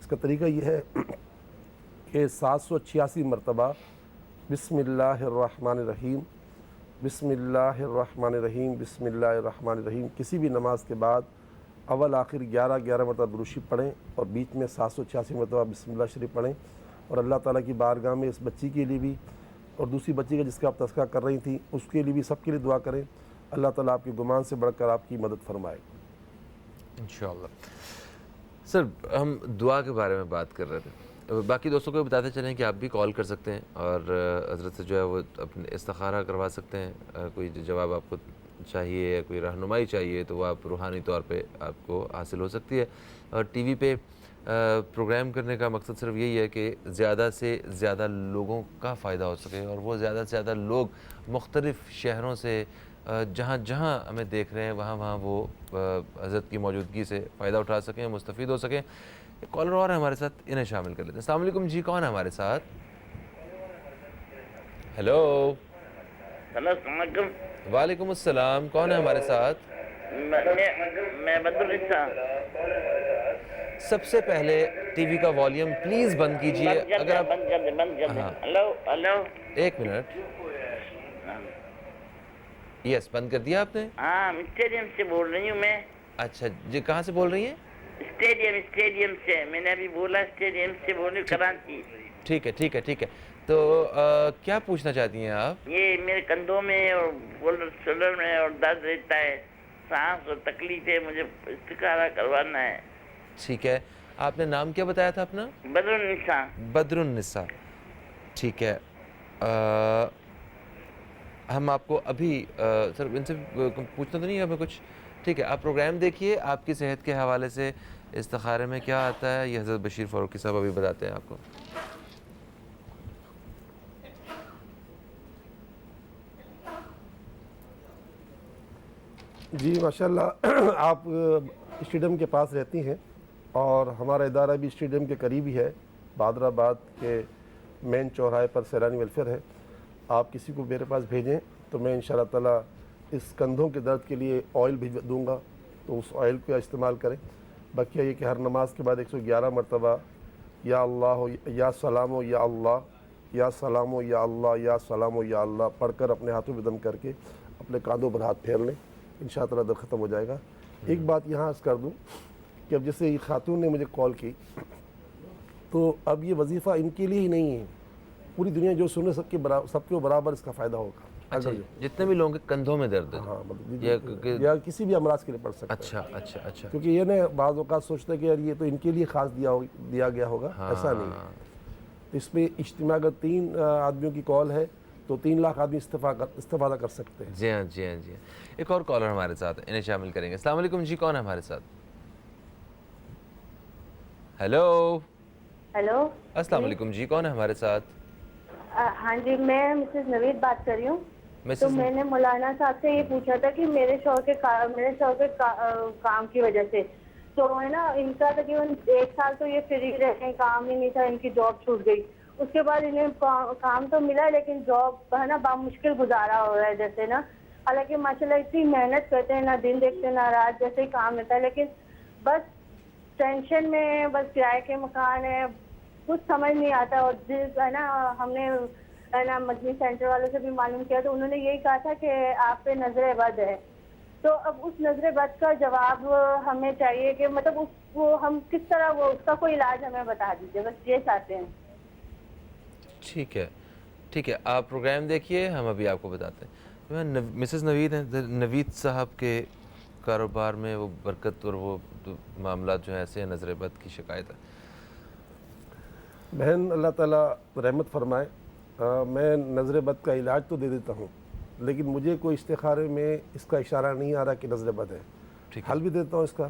اس کا طریقہ یہ ہے کہ 786 مرتبہ بسم اللہ الرحمن الرحیم بسم اللہ الرحمن الرحیم بسم اللہ الرحمن الرحیم کسی بھی نماز کے بعد اول آخر 11 مرتبہ درود شریف پڑھیں اور بیچ میں 786 مرتبہ بسم اللہ شریف پڑھیں، اور اللہ تعالیٰ کی بارگاہ میں اس بچی کے لیے بھی اور دوسری بچی کا جس کا آپ تذکرہ کر رہی تھیں اس کے لیے بھی، سب کے لیے دعا کریں۔ اللہ تعالیٰ آپ کے گمان سے بڑھ کر آپ کی مدد فرمائے انشاءاللہ۔ سر ہم دعا کے بارے میں بات کر رہے تھے، باقی دوستوں کو بھی بتاتے چلیں کہ آپ بھی کال کر سکتے ہیں اور حضرت سے جو ہے وہ اپنے استخارہ کروا سکتے ہیں، کوئی جواب آپ کو چاہیے یا کوئی رہنمائی چاہیے تو وہ آپ روحانی طور پہ آپ کو حاصل ہو سکتی ہے۔ اور ٹی وی پہ پروگرام کرنے کا مقصد صرف یہی ہے کہ زیادہ سے زیادہ لوگوں کا فائدہ ہو سکے اور وہ زیادہ سے زیادہ لوگ مختلف شہروں سے جہاں جہاں ہمیں دیکھ رہے ہیں وہاں وہاں وہ حضرت کی موجودگی سے فائدہ اٹھا سکیں، مستفید ہو سکیں۔ ایک کالر اور ہے ہمارے ساتھ، انہیں شامل کر لیتے ہیں۔ السلام علیکم جی، کون ہے ہمارے ساتھ؟ ہیلو، السلام علیکم۔ وعلیکم السلام، کون ہے ہمارے ساتھ؟ میں بدرالنساء۔ سب سے پہلے ٹی وی کا والیوم پلیز بند کیجئے، اگر آپ بند کر دیں۔ ہاں۔ ہلو ایک منٹ، یس بند کر دیا آپ نے؟ ہاں، اسٹیڈیم سے بول رہی ہوں میں۔ اچھا جی، کہاں سے بول رہی ہیں؟ اسٹیڈیم سے، میں نے ابھی بولا اسٹیڈیم سے بول رہی ہوں، کراچی۔ ٹھیک ہے، تو کیا پوچھنا چاہتی ہیں آپ؟ یہ میرے کندھوں میں اور شولڈر میں اور درد رہتا ہے، سانس اور تکلیف ہے، مجھے استخارہ کروانا ہے۔ ٹھیک ہے، آپ نے نام کیا بتایا تھا اپنا؟ بدرالنساء۔ بدرالنساء، ٹھیک ہے۔ ہم آپ کو ابھی سر ان سے پوچھنا تو نہیں ہے ہمیں کچھ؟ ٹھیک ہے، آپ پروگرام دیکھیے، آپ کی صحت کے حوالے سے استخارے میں کیا آتا ہے یہ حضرت بشیر فاروقی صاحب ابھی بتاتے ہیں آپ کو۔ جی ماشاءاللہ، آپ اسٹیڈیم کے پاس رہتی ہیں اور ہمارا ادارہ بھی اسٹیڈیم کے قریب ہی ہے، بادر آباد کے مین چوراہے پر سیلانی ویلفیئر ہے۔ آپ کسی کو میرے پاس بھیجیں تو میں انشاءاللہ تعالیٰ اس کندھوں کے درد کے لیے آئل بھیج دوں گا، تو اس آئل کا استعمال کریں۔ باقی یہ کہ ہر نماز کے بعد 111 مرتبہ یا اللہ یا سلام و یا اللہ یا سلام و یا اللہ یا سلام و یا اللہ پڑھ کر اپنے ہاتھوں میں دم کر کے اپنے کاندھوں پر ہاتھ پھیر لیں، انشاءاللہ تعالیٰ درد ختم ہو جائے گا۔ ایک بات یہاں عرض کر دوں کہ اب جیسے یہ خاتون نے مجھے کال کی تو اب یہ وظیفہ ان کے لیے ہی نہیں ہے، پوری دنیا جو سنے سب کو برابر اس کا فائدہ ہوگا۔ اچھا، جتنے بھی لوگوں کے کندھوں میں درد ہے ہاں مطلب یا کسی بھی امراض کے لیے پڑھ سکتے ہیں۔ اچھا، کیونکہ یہ نا بعض اوقات سوچتے ہیں کہ یار یہ تو ان کے لیے خاص دیا گیا ہوگا، ایسا نہیں ہے۔ تو اس میں اجتماع اگر 3 آدمیوں کی کال ہے تو 3 لاکھ آدمی استفادہ کر سکتے ہیں۔ جی ہاں۔ ایک اور کالر ہمارے ساتھ ہے، انہیں شامل کریں گے۔ السلام علیکم جی، کون ہے ہمارے ساتھ؟ ہیلو، السلام علیکم جی، کون ہے ہمارے ساتھ؟ ہاں جی، میں مسز نوید بات کر رہی ہوں۔ تو میں نے مولانا صاحب سے یہ پوچھا تھا کہ میرے شوہر کے کام کی وجہ سے تو ہے نا، ان کا تقریباً 1 سال تو یہ فری رہتے ہیں، کام ہی نہیں تھا، ان کی جاب چھوٹ گئی۔ اس کے بعد انہیں کام تو ملا لیکن جاب ہے نا بامشکل گزارا ہو رہا ہے جیسے نا، حالانکہ ماشاءاللہ اتنی محنت کرتے ہیں، نہ دن دیکھتے نہ رات، جیسے ہی کام رہتا ہے، لیکن بس ٹینشن میں، بس کرائے کے مکان ہے، کچھ سمجھ نہیں آتا۔ اور ہے نا، ہم نے ہے نا مدنی سینٹر والوں سے بھی معلوم کیا تو انہوں نے یہی کہا تھا کہ آپ پہ نظر بد ہے۔ تو اب اس نظر بد کا جواب ہمیں چاہیے کہ مطلب اس کو ہم کس طرح اس کا کوئی علاج ہمیں بتا دیجیے، بس یہ چاہتے ہیں۔ ٹھیک ہے، آپ پروگرام دیکھیے، ہم ابھی آپ کو بتاتے ہیں۔ مسز نوید ہیں، نوید صاحب کے کاروبار میں وہ برکت اور وہ معاملات جو ہیں ایسے ہیں، نظر بد کی شکایت ہے۔ بہن اللہ تعالیٰ رحمت فرمائے، میں نظر بد کا علاج تو دے دیتا ہوں لیکن مجھے کوئی استخارے میں اس کا اشارہ نہیں آ رہا کہ نظر بد ہے۔ حل بھی دیتا ہوں اس کا۔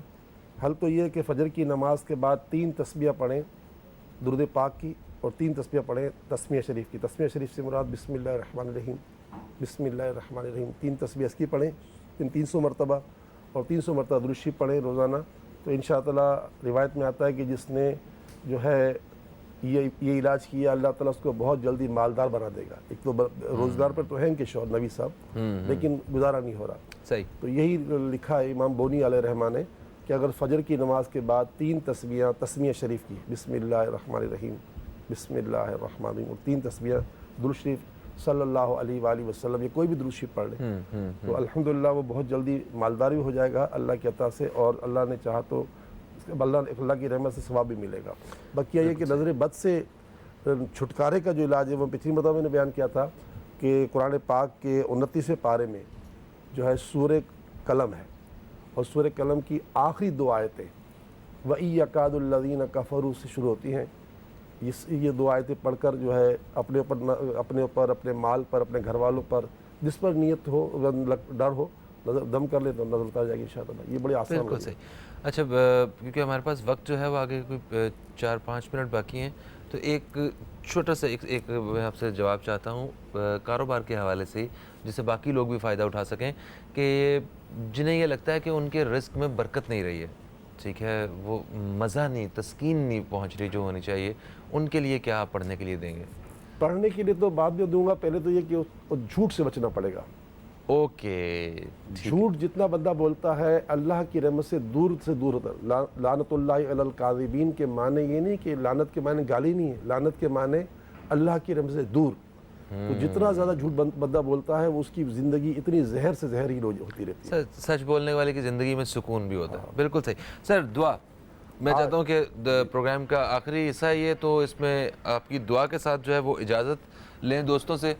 حل تو یہ ہے کہ فجر کی نماز کے بعد 3 تسبیح پڑھیں درود پاک کی، اور 3 تسبیح پڑھیں تسمیہ شریف کی۔ تسمیہ شریف سے مراد بسم اللہ الرحمن الرحیم، بسم اللہ الرحمن الرحیم، 3 تسبیح اس کی پڑھیں 300 مرتبہ، اور 300 مرتبہ درود شریف پڑھیں روزانہ۔ تو انشاءاللہ روایت میں آتا ہے کہ جس نے جو ہے یہ علاج کیا، اللہ تعالیٰ اس کو بہت جلدی مالدار بنا دے گا۔ ایک تو روزگار پر تو ہے ان کے شوہر نبی صاحب، لیکن گزارا نہیں ہو رہا۔ صحیح۔ تو یہی لکھا ہے امام بونی علیہ رحمٰن نے، کہ اگر فجر کی نماز کے بعد 3 تسمیہ شریف کی، بسم اللہ الرحمن الرحیم، بسم اللہ الرحمن الرحیم، اور 3 تسمیہ درود شریف صلی اللہ علیہ وآلہ وسلم، یہ کوئی بھی درود شریف پڑھ لے تو الحمدللہ وہ بہت جلدی مالدار بھی ہو جائے گا اللہ کی عطا سے، اور اللہ نے چاہا تو اللہ کی رحمت سے ثواب بھی ملے گا۔ باقی یہ کہ نظر بد سے چھٹکارے کا جو علاج ہے وہ پچھلی مرتبہ میں نے بیان کیا تھا کہ قرآن پاک کے 29ویں پارے میں جو ہے سورہ قلم ہے، اور سورہ قلم کی آخری 2 آیتیں وَإِن يَكَادُ الَّذِينَ كَفَرُوا سے شروع ہوتی ہیں۔ یہ 2 آیتیں پڑھ کر جو ہے اپنے اوپر، اپنے مال پر، اپنے گھر والوں پر جس پر نیت ہو، ڈر ہو، دم کر لے تو نظر اتار جائے گی انشاءاللہ۔ یہ بڑی آسان بالکل صحیح۔ اچھا کیونکہ ہمارے پاس وقت جو ہے وہ آگے کوئی 4-5 منٹ باقی ہیں، تو ایک چھوٹا سا ایک میں آپ سے جواب چاہتا ہوں کاروبار کے حوالے سے، جس سے باقی لوگ بھی فائدہ اٹھا سکیں، کہ جنہیں یہ لگتا ہے کہ ان کے رزق میں برکت نہیں رہی ہے، ٹھیک ہے، وہ مزہ نہیں، تسکین نہیں پہنچ رہی جو ہونی چاہیے، ان کے لیے کیا آپ پڑھنے کے لیے دیں گے؟ پڑھنے کے لیے تو بعد میں دوں گا، پہلے تو یہ کہ جھوٹ سے بچنا پڑے گا۔ اوکے، جھوٹ جتنا بندہ بولتا ہے اللہ کی رحمت سے دور ہوتا ہے۔ لعنت اللہ علی الکاذبین کے معنی یہ نہیں کہ لعنت کے معنی گالی نہیں ہے، لعنت کے معنی اللہ کی رحمت سے دور۔ تو جتنا زیادہ جھوٹ بندہ بولتا ہے وہ اس کی زندگی اتنی زہر سے زہر ہی ہوتی رہتی ہے۔ سچ بولنے والے کی زندگی میں سکون بھی ہوتا ہے۔ بالکل صحیح سر، دعا میں چاہتا ہوں کہ پروگرام کا آخری حصہ یہ، تو اس میں آپ کی دعا کے ساتھ جو ہے وہ اجازت لیں دوستوں سے۔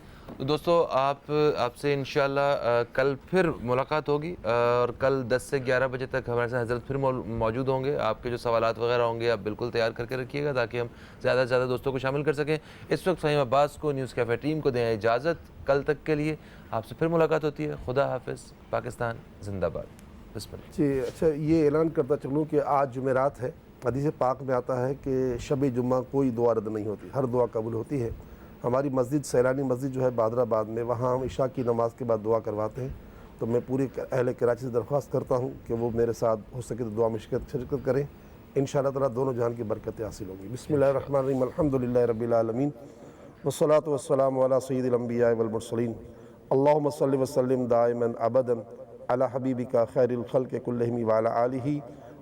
دوستو آپ سے انشاءاللہ کل پھر ملاقات ہوگی، اور کل 10 سے 11 بجے تک ہمارے ساتھ حضرت پھر موجود ہوں گے۔ آپ کے جو سوالات وغیرہ ہوں گے آپ بالکل تیار کر کے رکھیے گا تاکہ ہم زیادہ سے زیادہ دوستوں کو شامل کر سکیں۔ اس وقت فہیم عباس کو، نیوز کیفے ٹیم کو دیں اجازت، کل تک کے لیے آپ سے پھر ملاقات ہوتی ہے۔ خدا حافظ، پاکستان زندہ باد۔ بسم اللہ۔ جی اچھا، یہ اعلان کرتا چلوں کہ آج جمعرات ہے، حدیث پاک میں آتا ہے کہ شب جمعہ کوئی دعا رد نہیں ہوتی، ہر دعا قبول ہوتی ہے۔ ہماری مسجد سیلانی مسجد جو ہے بادر آباد میں، وہاں ہم عشاء کی نماز کے بعد دعا کرواتے ہیں، تو میں پوری اہل کراچی سے درخواست کرتا ہوں کہ وہ میرے ساتھ ہو سکے تو دعا میں شرکت کریں، انشاءاللہ تعالیٰ دونوں جہان کی برکتیں حاصل ہوں گی۔ بسم اللہ الرحمن الرحیم، الحمدللہ رب العالمین، والصلاة والسلام علی سید الانبیاء والمرسلین، اللہم صلی وسلم دائما ابدا علی حبیبک خیر الخلق کلہم وعلی آلہ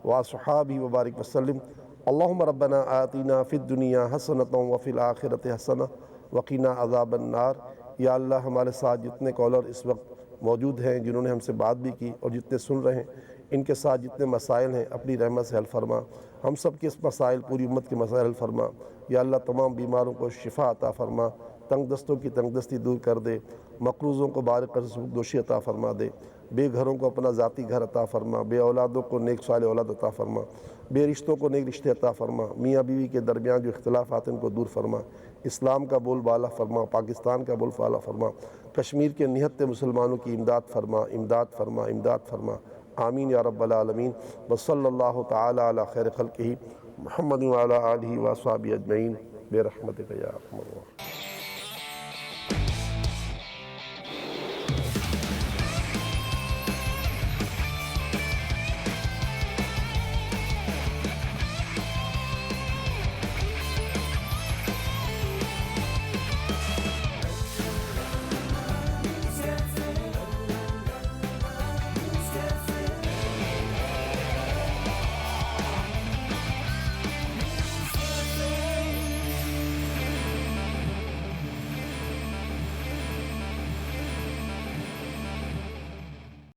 واصحابہ وبارک وسلم، اللہم ربنا آتینا فی الدنیا حسنۃ وفی الآخرۃ حسنہ وقینا عذاب النار۔ یا اللہ، ہمارے ساتھ جتنے کالر اس وقت موجود ہیں جنہوں نے ہم سے بات بھی کی، اور جتنے سن رہے ہیں، ان کے ساتھ جتنے مسائل ہیں اپنی رحمت سے حل فرما، ہم سب کے اس مسائل، پوری امت کے مسائل حل فرما۔ یا اللہ، تمام بیماروں کو شفا عطا فرما، تنگ دستوں کی تنگ دستی دور کر دے، مقروضوں کو بارک قرض دوشی عطا فرما دے، بے گھروں کو اپنا ذاتی گھر عطا فرما، بے اولادوں کو نیک صالح اولاد عطا فرما، بے رشتوں کو نیک رشتے عطا فرما، میاں بیوی کے درمیان جو اختلافات ہیں ان کو دور فرما، اسلام کا بول بالا فرما، پاکستان کا بول بالا فرما، کشمیر کے نہتے مسلمانوں کی امداد فرما، امداد فرما، امداد فرما، آمین یا رب العالمین۔ وصلی اللہ تعالی علی خیر خلقہ محمد وعلی آلہ وصحبہ اجمعین برحمتک یا ارحم الراحمین۔